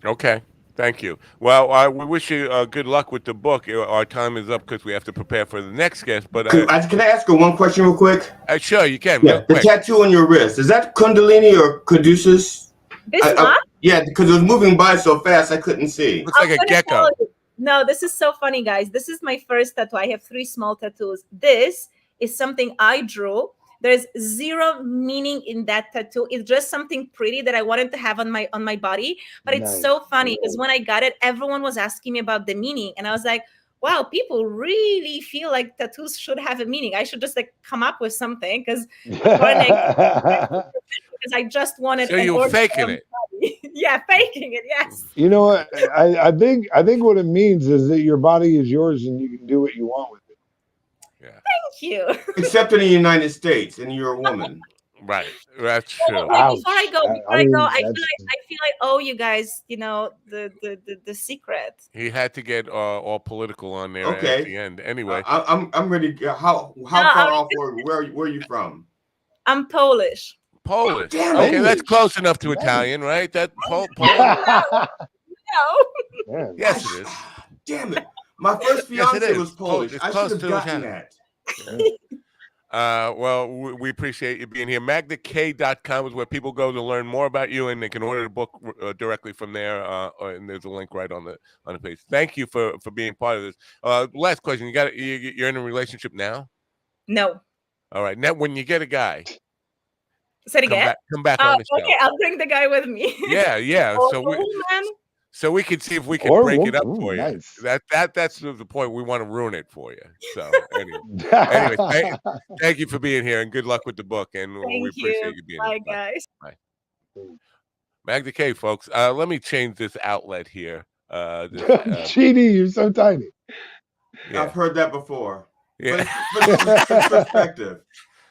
Okay. Thank you. Well, we wish you good luck with the book. Our time is up because we have to prepare for the next guest. But can I ask her one question real quick? Sure, you can. Yeah, the tattoo on your wrist, is that Kundalini or Caduceus? Yeah, because it was moving by so fast I couldn't see. Looks like a gecko. No, this is so funny, guys. This is my first tattoo. I have 3 small tattoos. This is something I drew. There's 0 meaning in that tattoo. It's just something pretty that I wanted to have on my body. But it's so funny because when I got it, everyone was asking me about the meaning, and I was like, wow, people really feel like tattoos should have a meaning. I should just like come up with something, because I just wanted. So you're faking it. Yeah, faking it. Yes. You know what? I think what it means is that your body is yours and you can do what you want with it. Yeah. Thank you. Except in the United States, and you're a woman. Right. That's true. Before I go, I feel like I owe you guys, the secret. He had to get all political on there at the end. Anyway, I'm ready. How far off? Where are you from? I'm Polish. Polish. Okay, that's close enough to Italian, right? That Polish. No. Yes, it is. Damn it! My first fiance was Polish. I should have gotten that. Well, we appreciate you being here. MagdaK.com is where people go to learn more about you, and they can order the book directly from there. And there's a link right on the page. Thank you for being part of this. Last question: you're in a relationship now? No. All right. Now, when you get a guy, say it again. Come back on the show. Okay, I'll bring the guy with me. Yeah. So we can see if we can break it up for you. Nice. That's the point. We want to ruin it for you. So anyway, thank you for being here, and good luck with the book. And we appreciate you being here. Bye, guys. Bye. Magda K, folks. Let me change this outlet here. GD, you're so tiny. Yeah. I've heard that before. Yeah. But perspective.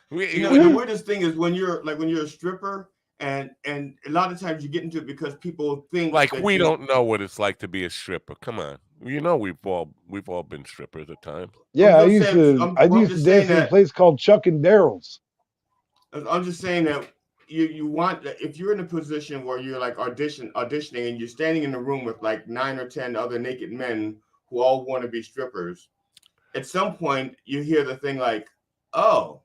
The weirdest thing is when you're a stripper. And a lot of times you get into it because people think we don't know what it's like to be a stripper. Come on, we've all been strippers at times. Yeah, I used to dance in a place called Chuck and Daryl's. I'm just saying that you want, if you're in a position where you're like auditioning and you're standing in a room with like 9 or 10 other naked men who all want to be strippers, at some point you hear the thing like, oh,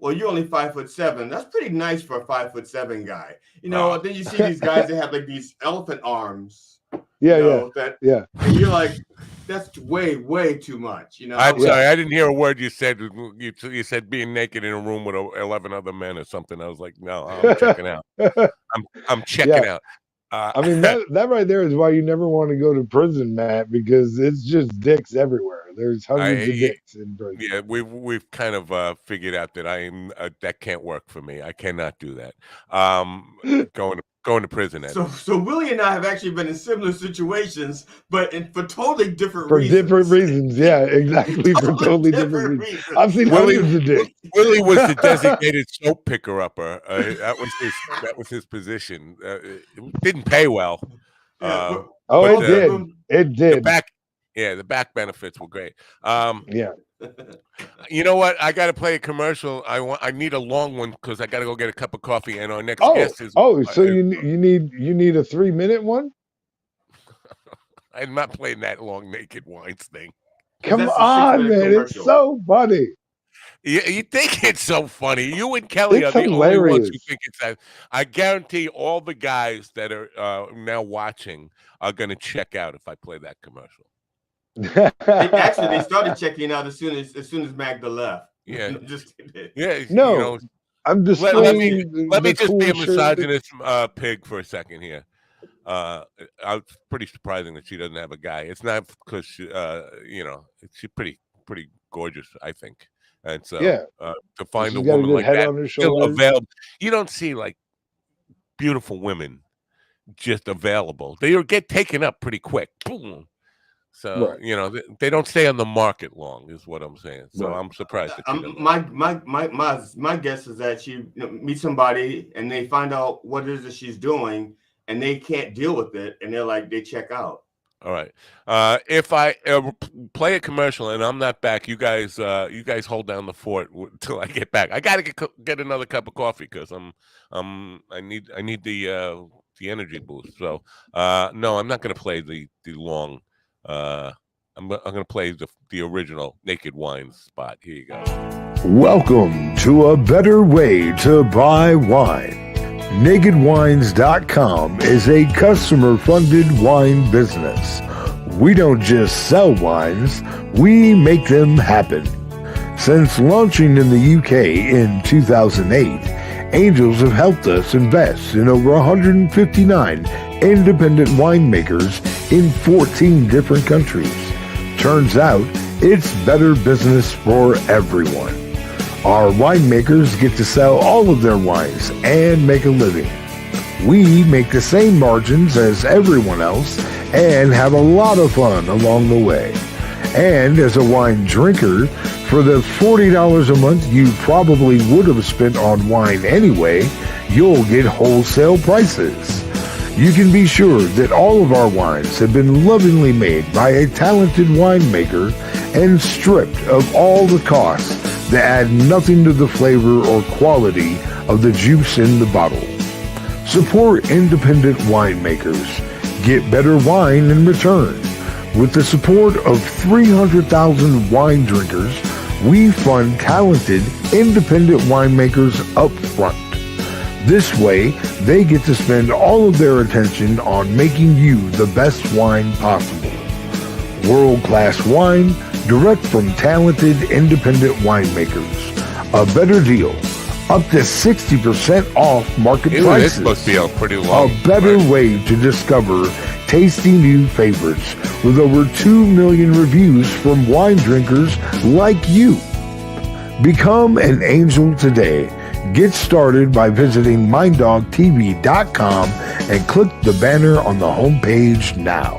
well, you're only 5'7". That's pretty nice for a 5'7" guy. Then you see these guys that have like these elephant arms. Yeah. And you're like, that's way, way too much. I'm sorry, I didn't hear a word you said. You said being naked in a room with 11 other men or something. I was like, no, I'm checking out. I'm checking out. I mean, that right there is why you never want to go to prison, Matt, because it's just dicks everywhere. There's hundreds of dicks in prison. Yeah, we've kind of figured out that that can't work for me. I cannot do that. Going to prison. So Willie and I have actually been in similar situations, but for totally different for reasons. different reasons. Yeah, exactly. For totally different reasons. I've seen hundreds of dicks. Willie was the designated soap picker upper. That was his position. It didn't pay well. It did. It did. The back benefits were great. Yeah. You know what? I got to play a commercial. I need a long one because I got to go get a cup of coffee. And our next guest is. So you need a 3-minute one? I'm not playing that long naked wines thing. Come on, man! It's so funny. You think it's so funny? You and Kelly are the only ones who think it's that. I guarantee all the guys that are now watching are going to check out if I play that commercial. They started checking out as soon as Magda left. Yeah, just kidding. Yeah. No, I'm just let me just be a misogynist pig for a second here. It's pretty surprising that she doesn't have a guy. It's not because she's pretty gorgeous, I think. And so to find a woman like that still available, you don't see like beautiful women just available. They get taken up pretty quick. Boom. So they don't stay on the market long, is what I'm saying. So I'm surprised. That my guess is that she meets somebody and they find out what it is that she's doing, and they can't deal with it, and they check out. All right. If I play a commercial and I'm not back, you guys hold down the fort until I get back. I gotta get another cup of coffee because I need the energy boost. So no, I'm not gonna play the long. I'm gonna play the original Naked Wine spot. Here you go. Welcome to a better way to buy wine. NakedWines.com is a customer-funded wine business. We don't just sell wines, we make them happen. Since launching in the UK in 2008, Angels have helped us invest in over 159 independent winemakers in 14 different countries. Turns out, it's better business for everyone. Our winemakers get to sell all of their wines and make a living. We make the same margins as everyone else and have a lot of fun along the way. And as a wine drinker, for the $40 a month you probably would have spent on wine anyway, you'll get wholesale prices. You can be sure that all of our wines have been lovingly made by a talented winemaker and stripped of all the costs that add nothing to the flavor or quality of the juice in the bottle. Support independent winemakers. Get better wine in return. With the support of 300,000 wine drinkers, we fund talented independent winemakers up front. This way, they get to spend all of their attention on making you the best wine possible. World-class wine, direct from talented independent winemakers. A better deal, up to 60% off market prices. This must be a pretty long. A better way to discover tasty new favorites with over 2 million reviews from wine drinkers like you. Become an angel today. Get started by visiting minddogtv.com and click the banner on the homepage now.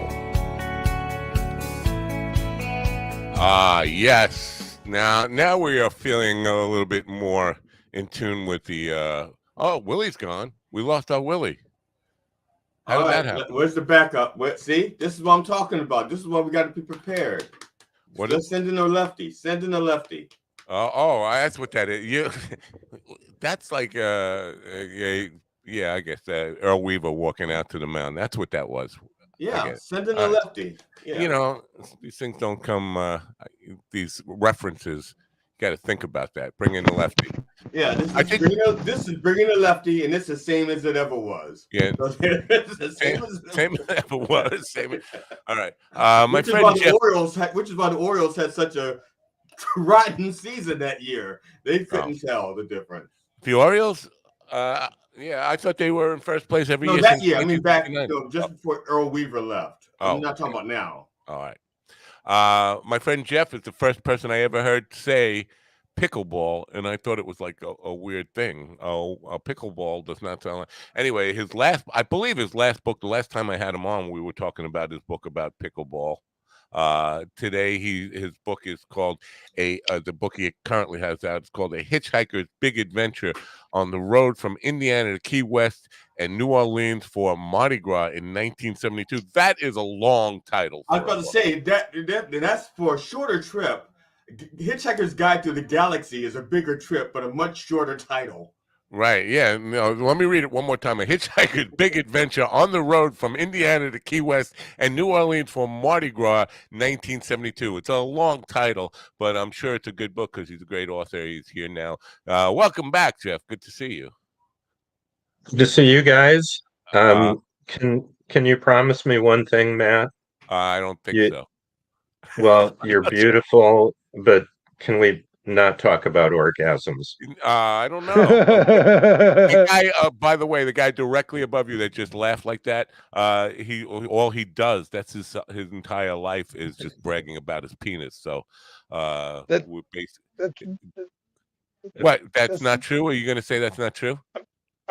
Yes. Now we are feeling a little bit more in tune with the. Willie's gone. We lost our Willie. How did that happen? Where's the backup? See, this is what I'm talking about. This is why we got to be prepared. Sending a lefty. Sending a lefty. That's what that is. That's like I guess Earl Weaver walking out to the mound. That's what that was. Yeah, sending a lefty. Yeah. These things don't come. These references, you got to think about that. Bring in the lefty. Yeah, this is bringing a lefty, and it's the same as it ever was. Yeah, it's the same as it ever was. All right, my friend Jeff. Which is why the Orioles had such a rotten season that year. They couldn't tell the difference. The Orioles, I thought they were in first place every year. That year, I mean back just before Earl Weaver left. I'm not talking about now. All right. My friend Jeff is the first person I ever heard say pickleball, and I thought it was like a weird thing. Oh, a pickleball does not sound like. Anyway, I believe his last book, the last time I had him on, we were talking about his book about pickleball. Today, his book is called the book he currently has out. It's called A Hitchhiker's Big Adventure on the Road from Indiana to Key West and New Orleans for Mardi Gras in 1972. That is a long title. I was about to say that's for a shorter trip. Hitchhiker's Guide to the Galaxy is a bigger trip, but a much shorter title. Right. Yeah. No, let me read it one more time. A Hitchhiker's Big Adventure on the Road from Indiana to Key West and New Orleans for Mardi Gras, 1972. It's a long title, but I'm sure it's a good book because he's a great author. He's here now. Welcome back, Jeff. Good to see you. Good to see you guys. Can you promise me one thing, Matt? I don't think so. Well, you're beautiful, but can we not talk about orgasms? I don't know. The guy, by the way, the guy directly above you that just laughed like that, all he does, that's his entire life is just bragging about his penis. So we're basically what? That's not true? Are you going to say that's not true?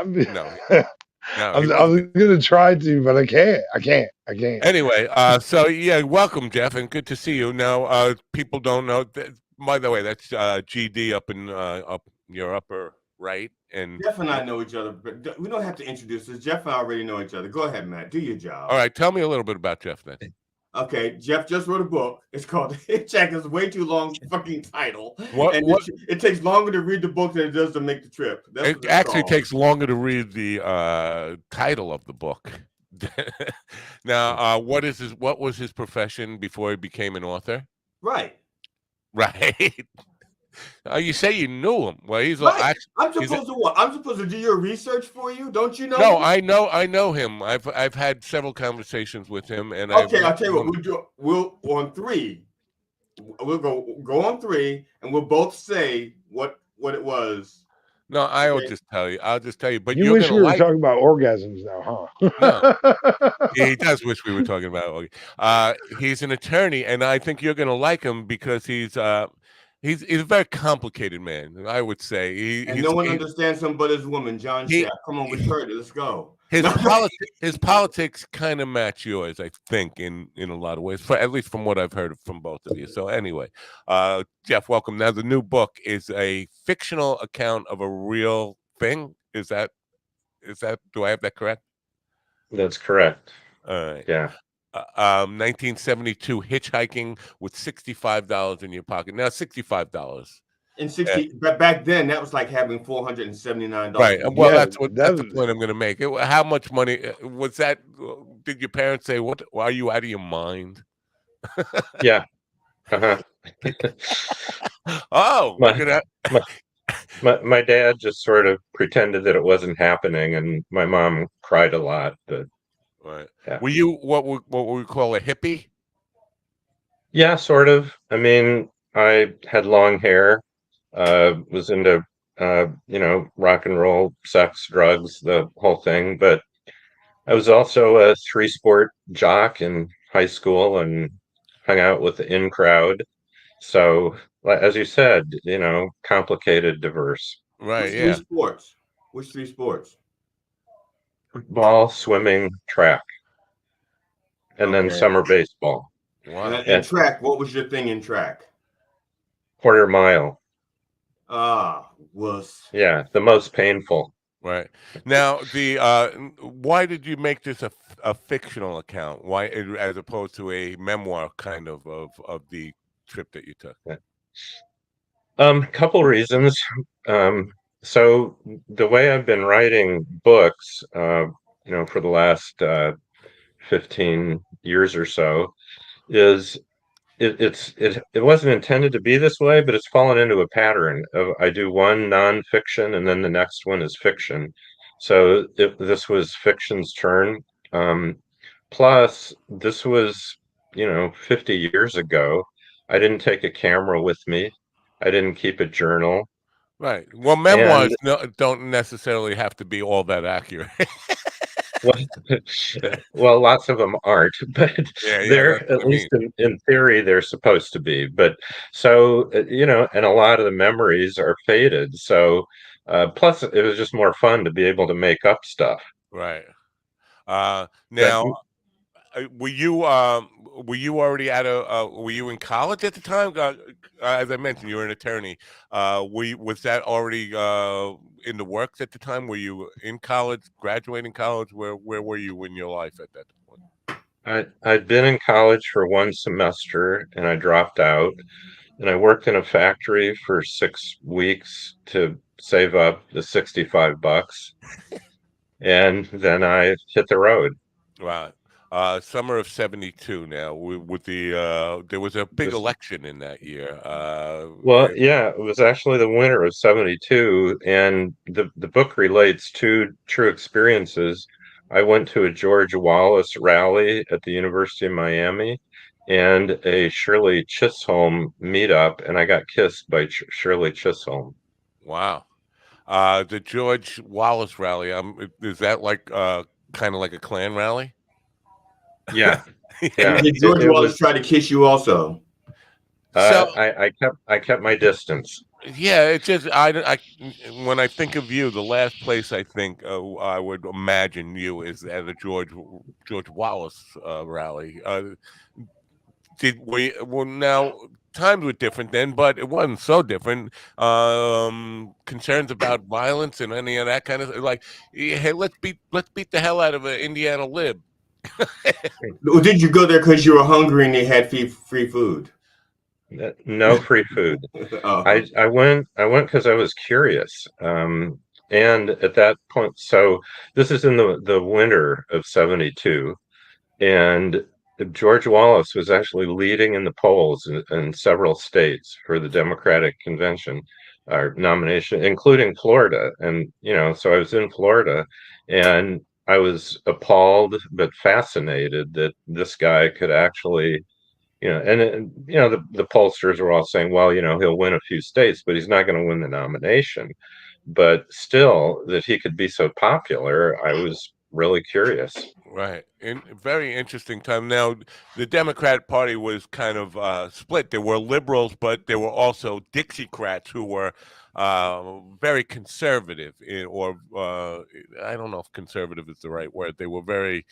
No. No, I was gonna try to, but I can't. Anyway, so yeah, welcome, Jeff, and good to see you. Now, people don't know. By the way, that's GD up in up your upper right, and Jeff and I know each other, but we don't have to introduce us. Jeff and I already know each other. Go ahead, Matt. Do your job. All right, tell me a little bit about Jeff then. Okay, Jeff just wrote a book. It's called Hitchhiker's way too long fucking title. It takes longer to read the book than it does to make the trip. It actually takes longer to read the title of the book. Now, what was his profession before he became an author? Right. You say you knew him. Well, he's right. I'm supposed to what? I'm supposed to do your research for you. Don't you know? No, I know him. I've had several conversations with him, and okay. I'll tell you what we'll do. We'll on three. We'll go on three, and we'll both say what it was. No, I'll just tell you. I'll just tell you. But you wish we were talking about orgasms now, huh? No. He does wish we were talking about. He's an attorney, and I think you're going to like him because he's a very complicated man. I would say. No one understands him but his woman, John Shaft. Come on, we heard it. Let's go. His politics kind of match yours, I think, in a lot of ways, at least from what I've heard from both of you. So anyway, Jeff, welcome. Now the new book is a fictional account of a real thing. Is that? Do I have that correct? That's correct. All right. Yeah. 1972 hitchhiking with $65 in your pocket. Now $65. But back then that was like having $479. Right. Well, that's the point I'm going to make. How much money was that? Did your parents say, "What? Why are you out of your mind?" Yeah. Uh-huh. Oh, look at that. My dad just sort of pretended that it wasn't happening, and my mom cried a lot. But right. Yeah. Were you what we call a hippie? Yeah, sort of. I mean, I had long hair. Was into rock and roll, sex, drugs, the whole thing. But I was also a 3-sport jock in high school and hung out with the in crowd. So, as you said, complicated, diverse. Right. Which three sports? Football, swimming, track, and then summer baseball. Wow. And track. What was your thing in track? Quarter mile. Yeah, the most painful. Right. Now, why did you make this a fictional account? Why, as opposed to a memoir kind of the trip that you took? Couple reasons. So the way I've been writing books, for the last 15 years or so, is it wasn't intended to be this way, but it's fallen into a pattern of I do one nonfiction and then the next one is fiction. So this was fiction's turn. Plus, this was 50 years ago. I didn't take a camera with me. I didn't keep a journal. Right. Well, memoirs don't necessarily have to be all that accurate. Well, lots of them aren't, but Yeah, they're, that's at what I least mean. in theory, they're supposed to be. But so, and a lot of the memories are faded. So, plus, it was just more fun to be able to make up stuff. Right. But Now, were you already were you in college at the time? As I mentioned, you were an attorney. Was that already in the works at the time? Were you in college, graduating college? Where were you in your life at that point? I'd been in college for one semester and I dropped out. And I worked in a factory for 6 weeks to save up the $65. And then I hit the road. Right. Summer of '72. Now, with there was a big This, election in that year. well, yeah, it was actually the winter of '72, and the book relates two true experiences. I went to a George Wallace rally at the University of Miami and a Shirley Chisholm meetup, and I got kissed by Shirley Chisholm. Wow. The George Wallace rally. Is that like kind of like a Klan rally? Yeah, Yeah. yeah. Did George It Wallace was. try to kiss you also? So I kept my distance. yeah, it's just when I think of you, the last place I think I would imagine you is at a George Wallace rally. Well, now times were different then, but it wasn't so different. Concerns about violence and any of that kind of like, hey, let's beat the hell out of an Indiana lib. Or did you go there because you were hungry and they had free food? No free food. Uh-huh. I went because I was curious. And at that point, so this is in the winter of '72, and George Wallace was actually leading in the polls in several states for the Democratic convention or nomination, including Florida. And so I was in Florida, and I was appalled but fascinated that this guy could actually, the pollsters were all saying, well, he'll win a few states, but he's not going to win the nomination. But still, that he could be so popular, I was really curious. Right. Very interesting time. Now, the Democratic Party was kind of split. There were liberals, but there were also Dixiecrats who were very conservative, or I don't know if conservative is the right word. They were very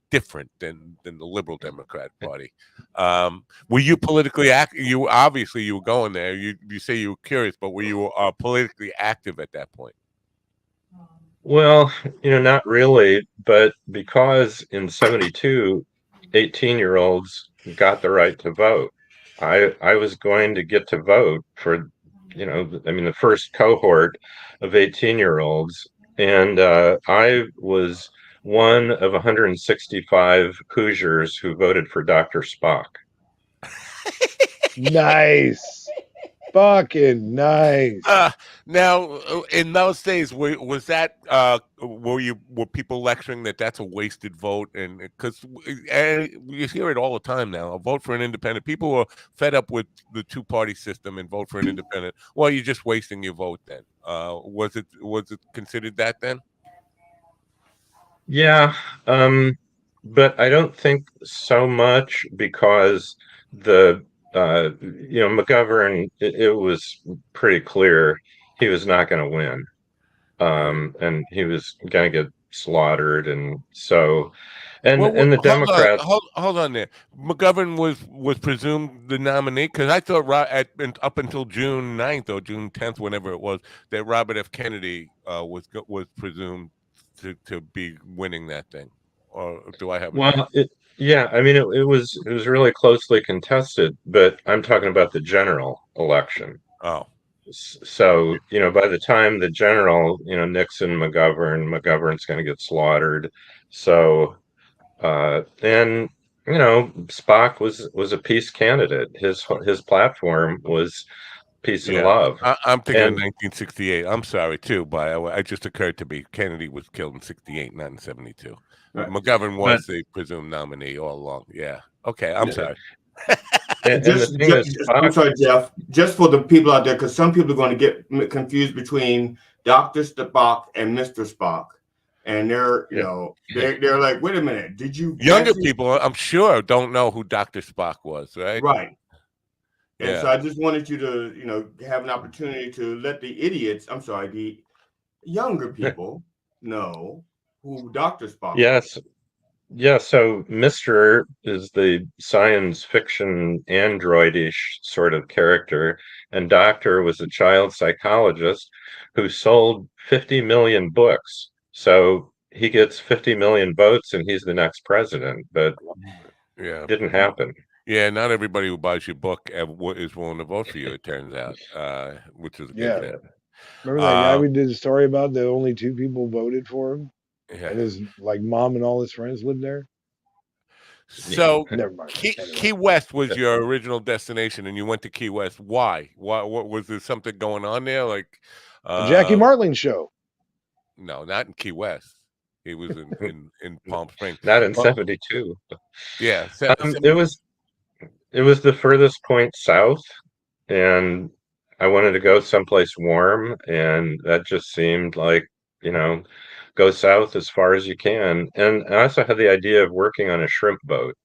different than the liberal Democrat Party. Were you politically active? You were going there. You say you were curious, but were you politically active at that point? Well, not really, but because in '72, 18-year-olds got the right to vote, I was going to get to vote for, the first cohort of 18-year-olds, and I was one of 165 Hoosiers who voted for Dr. Spock. Nice. Fucking nice. Now, in those days, were people lecturing that that's a wasted vote? And because you hear it all the time now, a vote for an independent. People are fed up with the two-party system and vote for an independent. Well, you're just wasting your vote then. Was it considered that then? Yeah, but I don't think so much because McGovern, it was pretty clear he was not going to win, and he was going to get slaughtered, and so, and the Democrats. Hold on there. McGovern was presumed the nominee, because I thought up until June 9th or June 10th, whenever it was, that Robert F. Kennedy was presumed to be winning that thing. Or do I have it? Well, yeah, I mean, it was really closely contested, but I'm talking about the general election. Oh. So, by the time the general, Nixon, McGovern's going to get slaughtered. So, and Spock was a peace candidate. His platform was peace and love. I'm thinking of 1968. I'm sorry too, but it just occurred to me Kennedy was killed in '68, not in '72. Right. McGovern was the presumed nominee all along. Yeah. Okay. I'm sorry. I'm sorry, Jeff. Just for the people out there, because some people are going to get confused between Dr. Spock and Mr. Spock. and they're they're like, wait a minute, did you Younger actually? people, I'm sure, don't know who Dr. Spock was, right? Right. And Yeah. so I just wanted you to have an opportunity to let the younger people know who Dr. Spock was. Yes. Yeah, so Mr. is the science fiction androidish sort of character, and Doctor was a child psychologist who sold 50 million books. So he gets 50 million votes and he's the next president, but Yeah. didn't happen. Yeah, not everybody who buys your book is willing to vote for you, it turns out, which is a good thing. Remember that guy we did a story about that only 2 people voted for him? Yeah. And his mom and all his friends lived there? So Never mind. Key West was your original destination, and you went to Key West. Why? What was there something going on there? Like Jackie Martling show. No, not in Key West. He was in Palm Springs. Not in 72. Yeah. It was the furthest point south, and I wanted to go someplace warm, and that just seemed like, go south as far as you can. And I also had the idea of working on a shrimp boat,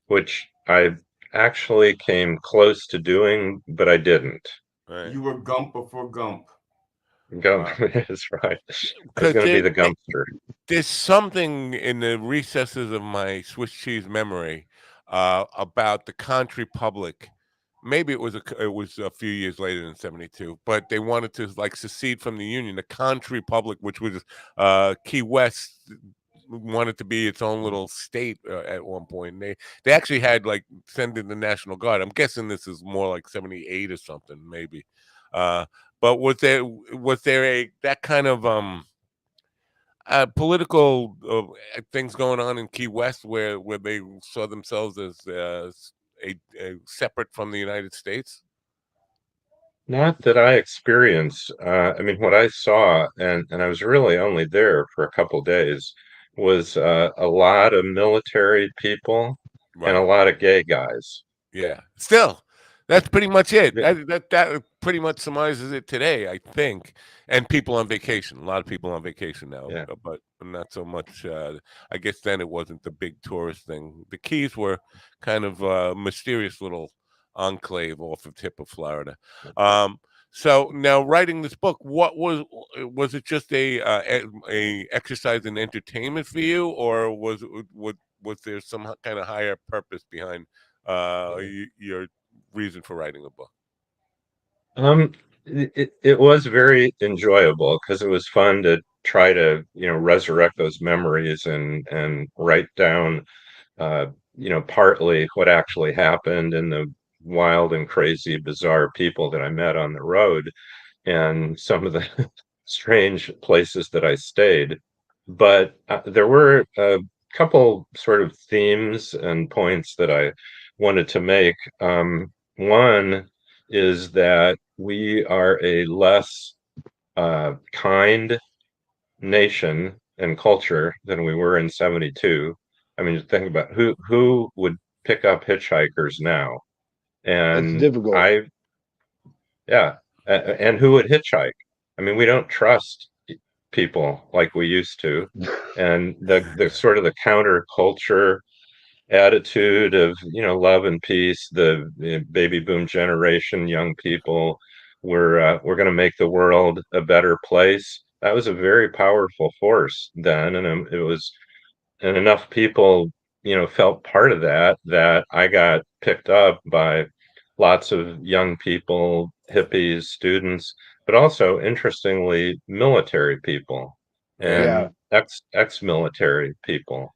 which I actually came close to doing, but I didn't. Right. You were Gump before Gump. Gump is right. I was going to be the Gumpster. There's something in the recesses of my Swiss cheese memory about the Country Republic. Maybe it was a few years later than 72, but they wanted to secede from the Union. The Country Republic, which was Key West, wanted to be its own little state at one point. And they actually had send in the National Guard. I'm guessing this is more like 78 or something, maybe. But was there that kind of political things going on in Key West where they saw themselves as a separate from the United States? Not that I experienced. I mean, what I saw, and I was really only there for a couple days, was a lot of military people and a lot of gay guys. Yeah. Still, that's pretty much it. That pretty much summarizes it today, I think. And people on vacation. A lot of people on vacation now, but not so much. I guess then it wasn't the big tourist thing. The Keys were kind of a mysterious little enclave off the tip of Florida. So now writing this book, what was it just a exercise in entertainment for you, or was there some kind of higher purpose behind your reason for writing a book? It was very enjoyable because it was fun to try to resurrect those memories and write down partly what actually happened and the wild and crazy bizarre people that I met on the road and some of the strange places that I stayed. But there were a couple sort of themes and points that I wanted to make. One is that we are a less kind nation and culture than we were in 72. I mean, think about who would pick up hitchhikers now. It's difficult. And who would hitchhike? I mean, we don't trust people like we used to. And the sort of the counterculture attitude of love and peace, the baby boom generation, young people, we're going to make the world a better place. That was a very powerful force then, and it was, and enough people felt part of that I got picked up by lots of young people, hippies, students, but also interestingly military people and ex-military people.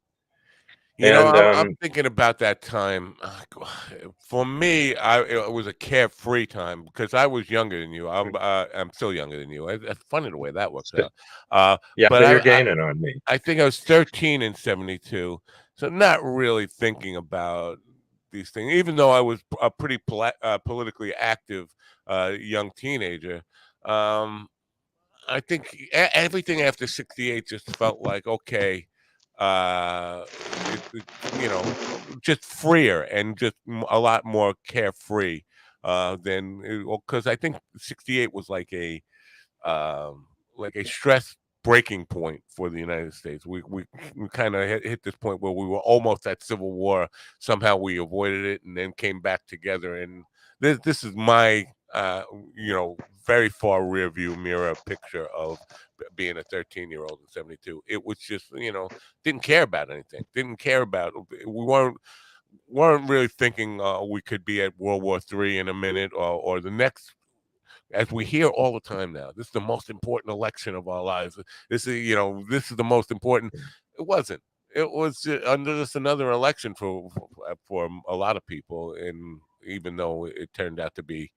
I'm thinking about that time. For me, it was a carefree time because I was younger than you. I'm still younger than you. It's funny the way that works out. But you're gaining on me. I think I was 13 in 72, so not really thinking about these things. Even though I was a pretty politically active young teenager, I think everything after 68 just felt like okay. Just freer and just a lot more carefree than because I think 68 was like a stress breaking point for the United States. We kind of hit this point where we were almost at civil war. Somehow we avoided it and then came back together. And this is my very far rear view mirror picture of being a 13-year-old in 72. It was just, didn't care about anything. Didn't care about, we weren't really thinking we could be at World War III in a minute or the next. As we hear all the time now, this is the most important election of our lives. This is the most important. It wasn't. It was just another election for a lot of people, and even though it turned out to be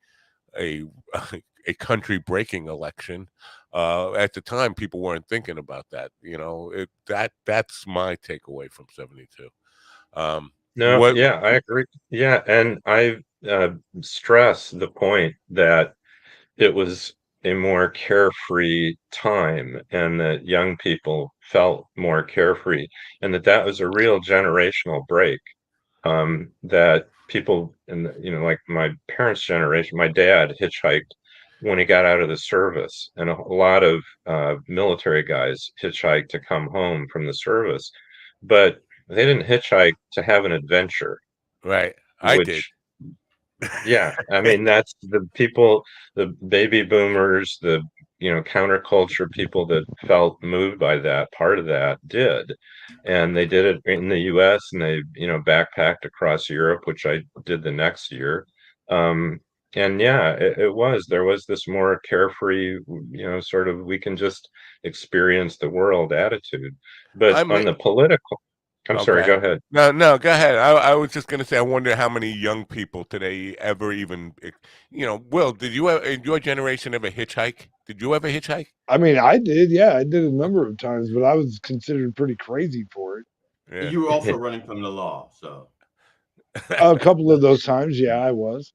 a country breaking election, at the time people weren't thinking about that. That's my takeaway from 72. No, yeah, I agree. Yeah, and I stress the point that it was a more carefree time and that young people felt more carefree and that was a real generational break. That people like my parents' generation, my dad hitchhiked when he got out of the service, and a lot of military guys hitchhiked to come home from the service, but they didn't hitchhike to have an adventure. Right. I did. Yeah, I mean, that's the people, the baby boomers, the counterculture people that felt moved by that part of that did. And they did it in the US and they backpacked across Europe, which I did the next year. And yeah, there was this more carefree, sort of we can just experience the world attitude. But on the political, I'm sorry, go ahead. No, go ahead. I was just going to say, I wonder how many young people today ever even, Will, did you in your generation ever hitchhike? Did you ever hitchhike? I mean, I did. Yeah, I did a number of times, but I was considered pretty crazy for it. Yeah. You were also running from the law, so. A couple of those times, yeah, I was.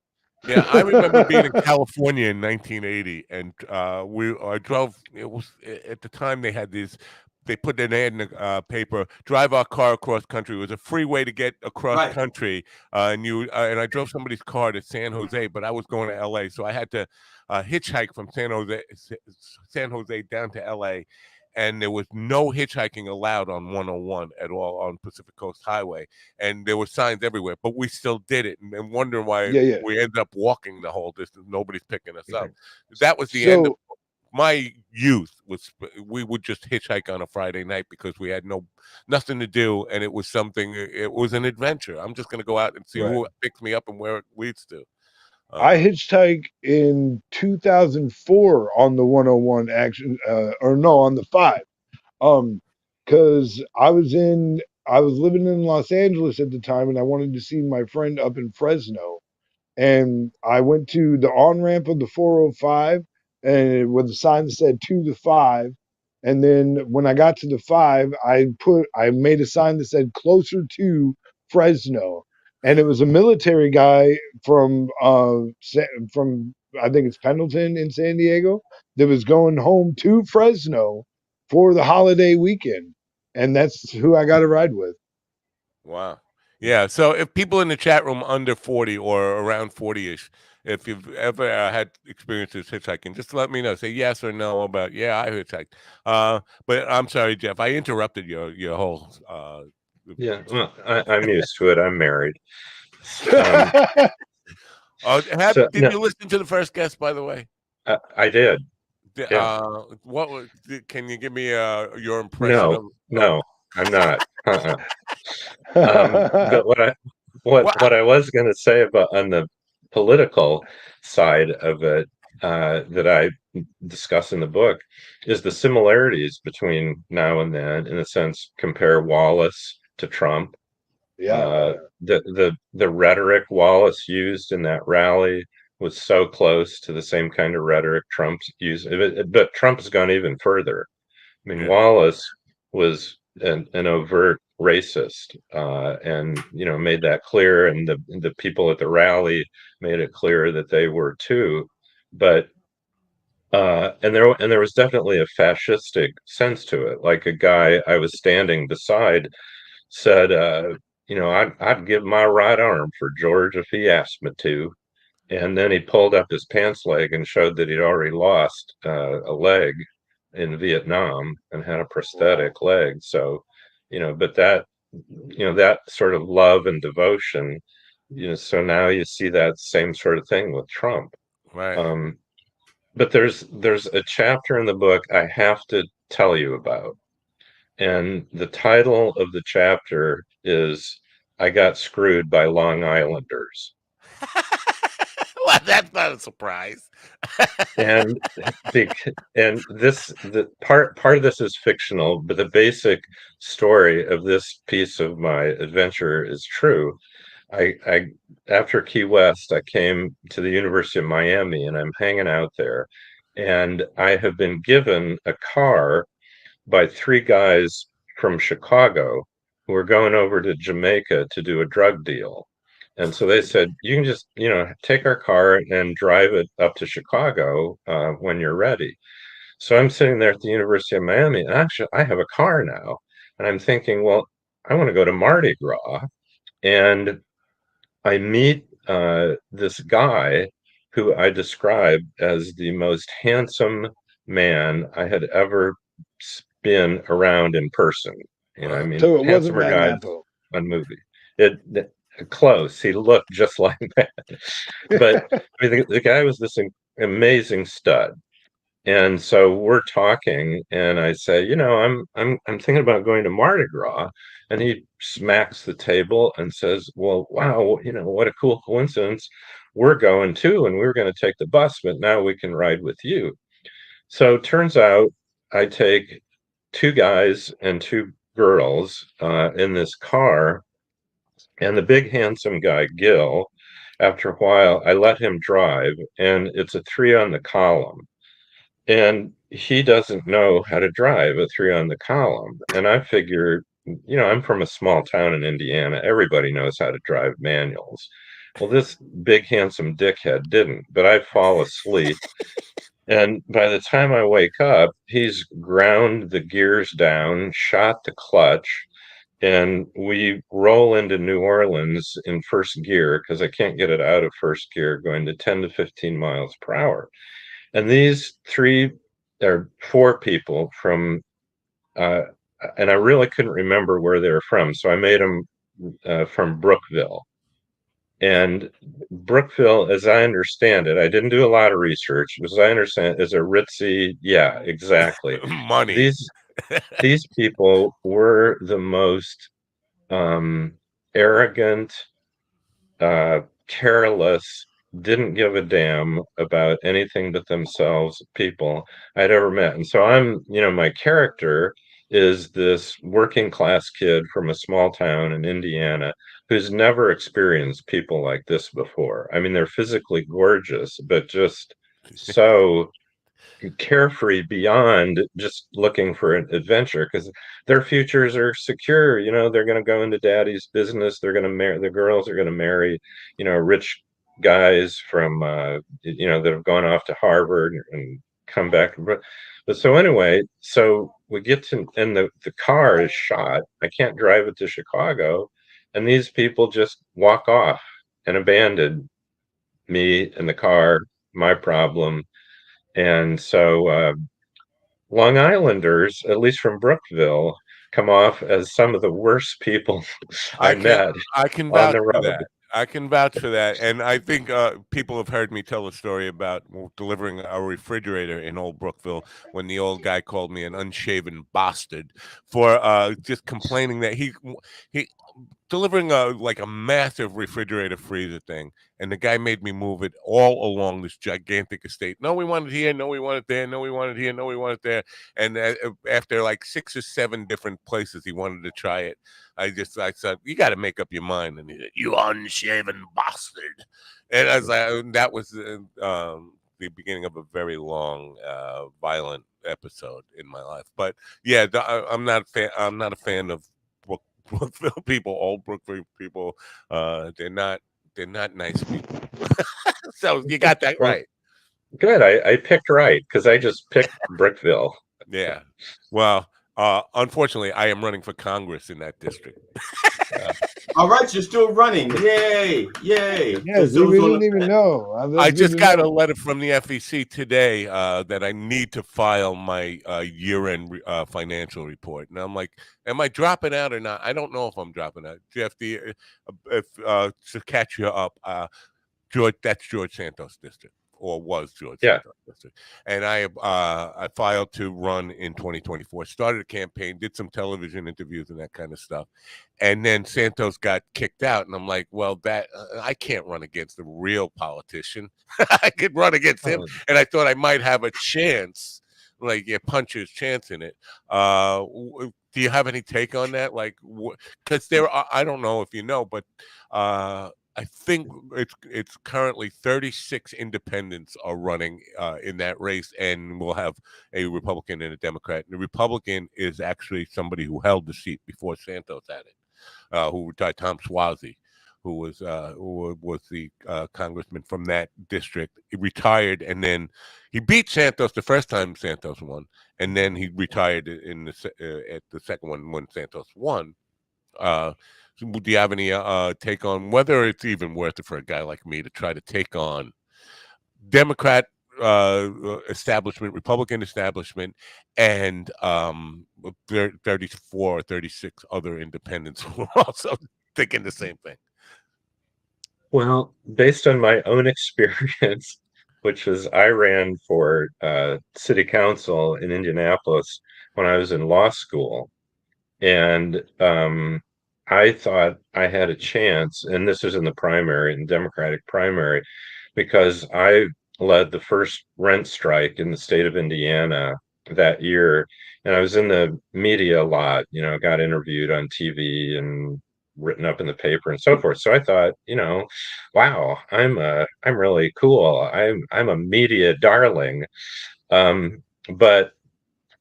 Yeah, I remember being in California in 1980, and I drove. It was at the time they had these. They put an ad in the paper. Drive our car across country. It was a free way to get across country, and I drove somebody's car to San Jose, but I was going to L.A., so I had to hitchhike from San Jose down to L.A. And there was no hitchhiking allowed on 101 at all on Pacific Coast Highway. And there were signs everywhere, but we still did it and wondering why we ended up walking the whole distance. Nobody's picking us up. That was the end of my youth. We would just hitchhike on a Friday night because we had nothing to do. And it was an adventure. I'm just going to go out and see who picks me up and where it leads to. I hitchhiked in 2004 on the 101 on the 5. Because I was living in Los Angeles at the time and I wanted to see my friend up in Fresno. And I went to the on-ramp of the 405 and with a sign that said to the 5. And then when I got to the 5, I made a sign that said closer to Fresno. And it was a military guy from I think it's Pendleton in San Diego that was going home to Fresno for the holiday weekend. And that's who I got a ride with. Wow. Yeah. So if people in the chat room under 40 or around 40-ish, if you've ever had experiences hitchhiking, just let me know. Say yes or no about, I hitchhiked. But I'm sorry, Jeff, I interrupted your whole. Yeah, well, I'm used to it. I'm married. Did you listen to the first guest, by the way? I did. Can you give me your impression of? No, I'm not. But what I was going to say about on the political side of it that I discuss in the book is the similarities between now and then. In a sense, compare Wallace to Trump. The rhetoric Wallace used in that rally was so close to the same kind of rhetoric Trump's used, but Trump has gone even further. I mean, Wallace was an overt racist, and made that clear, and the people at the rally made it clear that they were too. But and there was definitely a fascistic sense to it. Like a guy I was standing beside said, I'd give my right arm for George if he asked me to. And then he pulled up his pants leg and showed that he'd already lost a leg. in Vietnam and had a prosthetic leg. So, but that, that sort of love and devotion, so now you see that same sort of thing with Trump. Right. But there's a chapter in the book I have to tell you about. And the title of the chapter is I Got Screwed by Long Islanders. Well, that's not a surprise. and the part of this is fictional, but the basic story of this piece of my adventure is true. I after Key West, I came to the University of Miami, and I'm hanging out there, and I have been given a car by three guys from Chicago who were going over to Jamaica to do a drug deal. And so they said, you can just, take our car and drive it up to Chicago when you're ready. So I'm sitting there at the University of Miami, and actually, I have a car now. And I'm thinking, well, I want to go to Mardi Gras. And I meet this guy who I describe as the most handsome man I had ever been around in person. I mean, so it wasn't handsomer guys Napo on movie. It close. He looked just like that. But I mean, the guy was this amazing stud. And so we're talking, and I say, I'm thinking about going to Mardi Gras, and he smacks the table and says, "Well, wow, what a cool coincidence. We're going too, and we're going to take the bus, but now we can ride with you." So it turns out I take two guys and two girls in this car, and the big handsome guy, Gil, after a while, I let him drive, and it's a 3 on the column. And he doesn't know how to drive a 3 on the column. And I figure, I'm from a small town in Indiana. Everybody knows how to drive manuals. Well, this big, handsome dickhead didn't, but I fall asleep. And by the time I wake up, he's ground the gears down, shot the clutch, and we roll into New Orleans in first gear because I can't get it out of first gear, going to 10 to 15 miles per hour. And these 3 or 4 people from, and I really couldn't remember where they were from, so I made them from Brookville. And Brookville, as I understand it, I didn't do a lot of research. As I understand it, is a ritzy, yeah, exactly. Money. These people were the most arrogant, careless, didn't give a damn about anything but themselves people I'd ever met. And so my character is this working class kid from a small town in Indiana who's never experienced people like this before. I mean, they're physically gorgeous, but just so carefree beyond just looking for an adventure, because their futures are secure. They're going to go into daddy's business. They're going to marry, the girls are going to marry rich guys from that have gone off to Harvard and come back. But so anyway, so we get to, and the car is shot. I can't drive it to Chicago, and these people just walk off and abandon me and the car, my problem. And so Long Islanders, at least from Brookville, come off as some of the worst people I met on the road. I can vouch for that. And I think people have heard me tell a story about delivering a refrigerator in Old Brookville when the old guy called me an unshaven bastard for just complaining that he delivering like a massive refrigerator freezer thing, and the guy made me move it all along this gigantic estate. No, we want it here. No, we want it there. No, we want it here. No, we want it there. And after like 6 or 7 different places he wanted to try it, I said, you got to make up your mind. And he said, you unshaven bastard. And I was like, that was the beginning of a very long, violent episode in my life. But yeah, I'm not a fan of Brookville people, old Brookville people. They're not nice people. So you got that right. Good. I picked right, because I just picked Brookville. Yeah. Well, unfortunately, I am running for Congress in that district. All right, you're still running. Yay! Yay! Yeah, see, we didn't even know. I just got a letter from the FEC today that I need to file my year-end financial report, and I'm like, "Am I dropping out or not?" I don't know if I'm dropping out. Jeff, if to catch you up, that's George Santos district, or was George Santos district, and I filed to run in 2024. Started a campaign, did some television interviews and that kind of stuff, and then Santos got kicked out, and I'm like, well, that I can't run against a real politician. I could run against him, and I thought I might have a chance, like puncher's chance in it. Do you have any take on that? Like, because there are, I don't know if you know, but I think it's currently 36 independents are running in that race, and we'll have a Republican and a Democrat. And the Republican is actually somebody who held the seat before Santos had it, who retired, Tom Suozzi, who was the congressman from that district. He retired, and then he beat Santos the first time Santos won, and then he retired in at the second one when Santos won. Do you have any take on whether it's even worth it for a guy like me to try to take on Democrat establishment, Republican establishment, and 34 or 36 other independents who are also thinking the same thing? Well, based on my own experience, which was I ran for city council in Indianapolis when I was in law school. And I thought I had a chance, and this was in the primary, in the Democratic primary, because I led the first rent strike in the state of Indiana that year. And I was in the media a lot, got interviewed on TV and written up in the paper and so forth. So I thought, wow, I'm really cool. I'm a media darling. But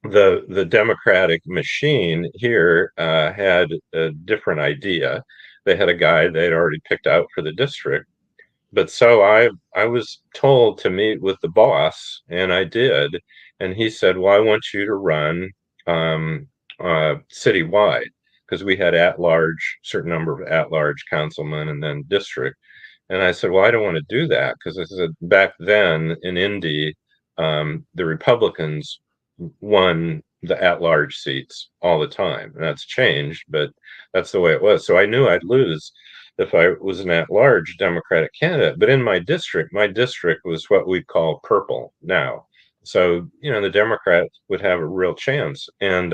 the Democratic machine here had a different idea. They had a guy they'd already picked out for the district. But so I was told to meet with the boss, and I did. And he said, well, I want you to run citywide, because we had certain number of at-large councilmen and then district. And I said, well, I don't want to do that, because I said back then in Indy, the Republicans won the at-large seats all the time. And that's changed, but that's the way it was. So I knew I'd lose if I was an at-large Democratic candidate. But in my district was what we'd call purple now. So, the Democrats would have a real chance. And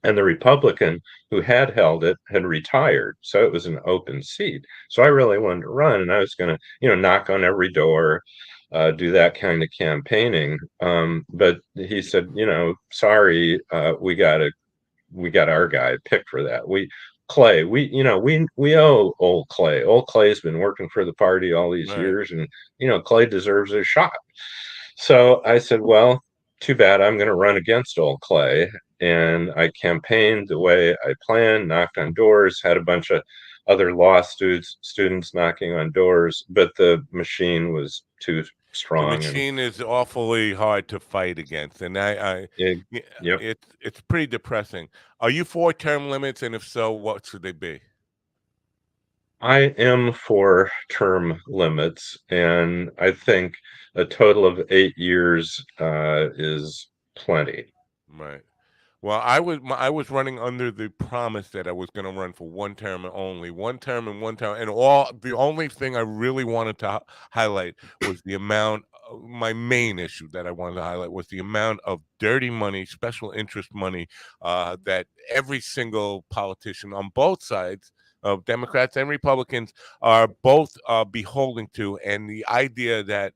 the Republican who had held it had retired. So it was an open seat. So I really wanted to run, and I was going to, knock on every door, do that kind of campaigning. But he said, sorry, we got our guy picked for that. Clay, we owe old Clay. Old Clay's been working for the party all these years, and Clay deserves a shot. So I said, well, too bad, I'm going to run against old Clay. And I campaigned the way I planned, knocked on doors, had a bunch of other law students knocking on doors, but the machine was too strong. The machine is awfully hard to fight against, and it's pretty depressing. Are you for term limits, and if so, what should they be? I am for term limits, and I think a total of 8 years is plenty. Right. Well, I was running under the promise that I was going to run for one term only, one term and one term, and the only thing I really wanted to highlight was the amount. My main issue that I wanted to highlight was the amount of dirty money, special interest money, that every single politician on both sides of Democrats and Republicans are both beholden to, and the idea that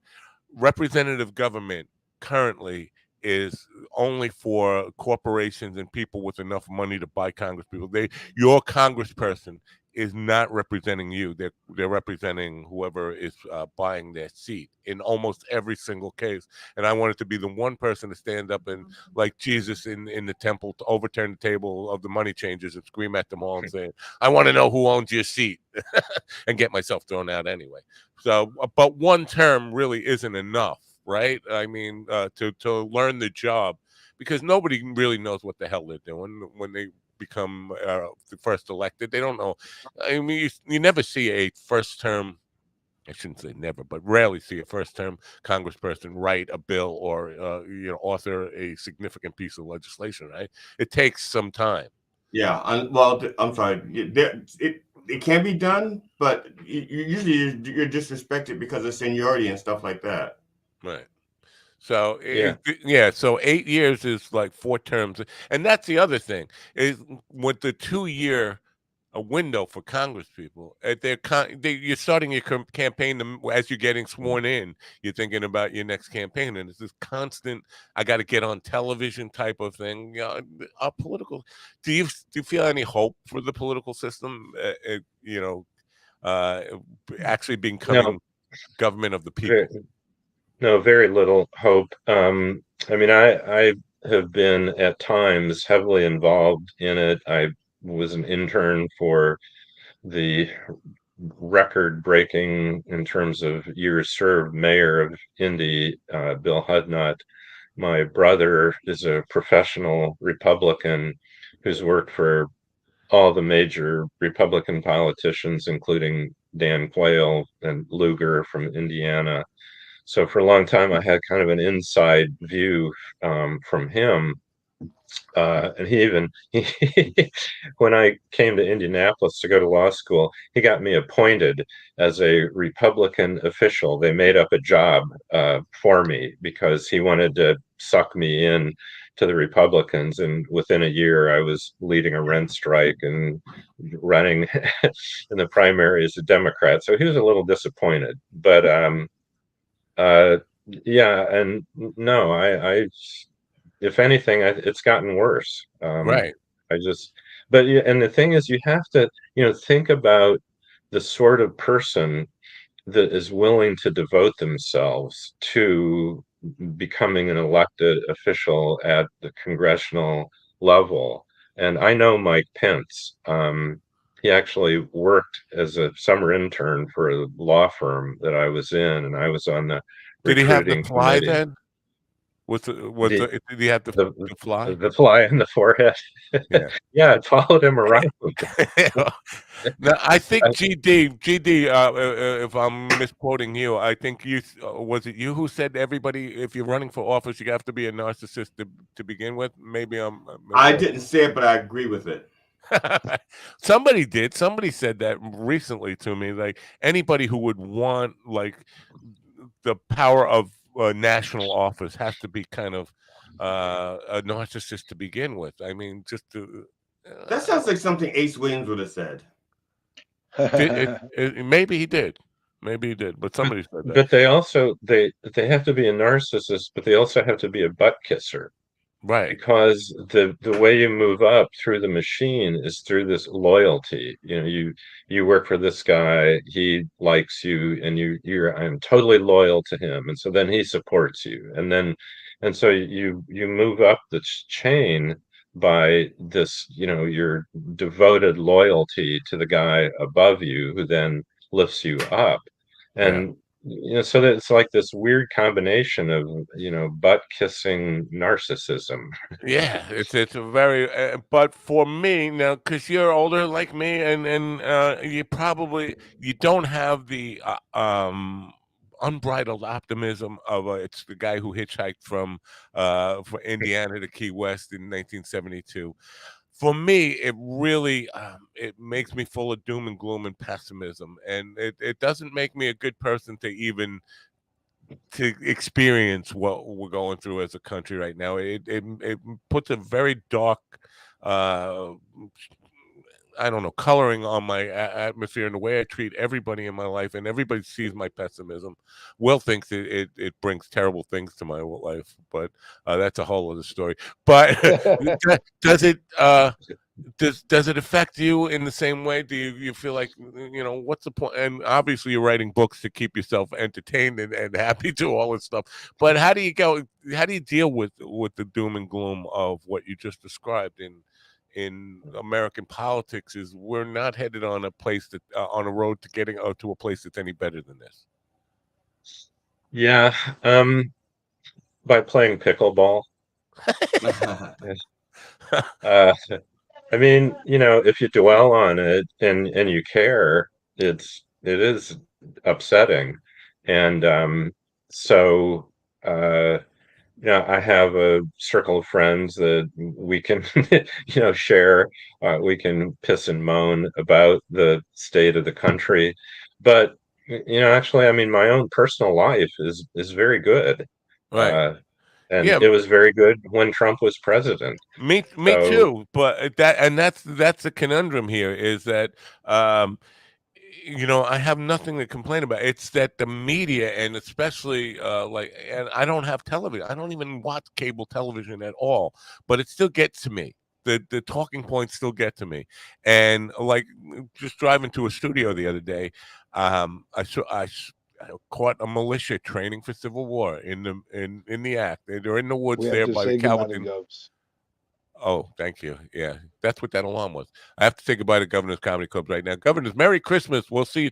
representative government currently is only for corporations and people with enough money to buy congresspeople. Your congressperson is not representing you. They're representing whoever is buying their seat in almost every single case. And I wanted to be the one person to stand up and, like Jesus in the temple, to overturn the table of the money changers and scream at them all and say, I want to know who owns your seat, and get myself thrown out anyway. So, but one term really isn't enough, right? I mean, to learn the job, because nobody really knows what the hell they're doing when they become first elected. They don't know. I mean, you never see a first term. I shouldn't say never, but rarely see a first-term congressperson write a bill or author a significant piece of legislation. Right? It takes some time. Yeah. I'm sorry. It can be done, but usually you're disrespected because of seniority and stuff like that. Right. So Yeah. so 8 years is like 4 terms, and that's the other thing is with the 2-year a window for Congress people. You're starting your campaign as you're getting sworn in. You're thinking about your next campaign, and it's this constant. I got to get on television type of thing. Our political. Do you feel any hope for the political system? Actually becoming government of the people. No, very little hope. I mean, I have been at times heavily involved in it. I was an intern for the record-breaking in terms of years served mayor of Indy, Bill Hudnut. My brother is a professional Republican who's worked for all the major Republican politicians, including Dan Quayle and Lugar from Indiana. So for a long time, I had kind of an inside view from him. And when I came to Indianapolis to go to law school, he got me appointed as a Republican official. They made up a job for me because he wanted to suck me in to the Republicans. And within a year, I was leading a rent strike and running in the primary as a Democrat. So he was a little disappointed. But yeah, and no, I if anything, it's gotten worse. Right. But yeah, and the thing is, you have to, think about the sort of person that is willing to devote themselves to becoming an elected official at the congressional level. And I know Mike Pence. He actually worked as a summer intern for a law firm that I was in, and I was on the Did he have the recruiting fly committee. then? Did he have the fly? The fly in the forehead. Yeah. Yeah, it followed him around. No, I think GD, if I'm misquoting you, I think was it you who said everybody, if you're running for office, you have to be a narcissist to begin with? I didn't say it, but I agree with it. Somebody did. Somebody said that recently to me. Like anybody who would want like the power of national office has to be kind of a narcissist to begin with. I mean, just to. That sounds like something Ace Williams would have said. Maybe he did. Maybe he did, but somebody said that. But they also they have to be a narcissist, but they also have to be a butt kisser. Right. Because the way you move up through the machine is through this loyalty. You work for this guy, he likes you, and I'm totally loyal to him, and so then he supports you, and so you move up the chain by this, your devoted loyalty to the guy above you, who then lifts you up, and so that it's like this weird combination of butt kissing narcissism. Yeah, it's a very but for me now, because you're older like me, and you don't have the unbridled optimism of it's the guy who hitchhiked from Indiana to Key West in 1972. For me, it really it makes me full of doom and gloom and pessimism, and it doesn't make me a good person to experience what we're going through as a country right now. It puts a very dark I don't know, coloring on my atmosphere and the way I treat everybody in my life, and everybody sees my pessimism. Will thinks it brings terrible things to my life, but that's a whole other story. But does it does it affect you in the same way? Do you feel like, what's the point? And obviously you're writing books to keep yourself entertained and happy to all this stuff. But how do you deal with the doom and gloom of what you just described in American politics? Is we're not headed on on a road to getting to a place that's any better than this. Yeah, by playing pickleball. I mean, if you dwell on it and you care, it is upsetting. And so I have a circle of friends that we can share, we can piss and moan about the state of the country, but actually, I mean, my own personal life is very good. Right. And Yeah. it was very good when Trump was president. Me So, too. But that's the conundrum here is that I have nothing to complain about. It's that the media, and especially and I don't have television. I don't even watch cable television at all, but it still gets to me. The talking points still get to me. And like just driving to a studio the other day, I caught a militia training for civil war in the act. They're in the woods We have there to by the say goodnight to Calverton. Gobes. Oh, thank you. Yeah, that's what that alarm was. I have to say goodbye to Governor's Comedy Club right now. Governors, Merry Christmas. We'll see you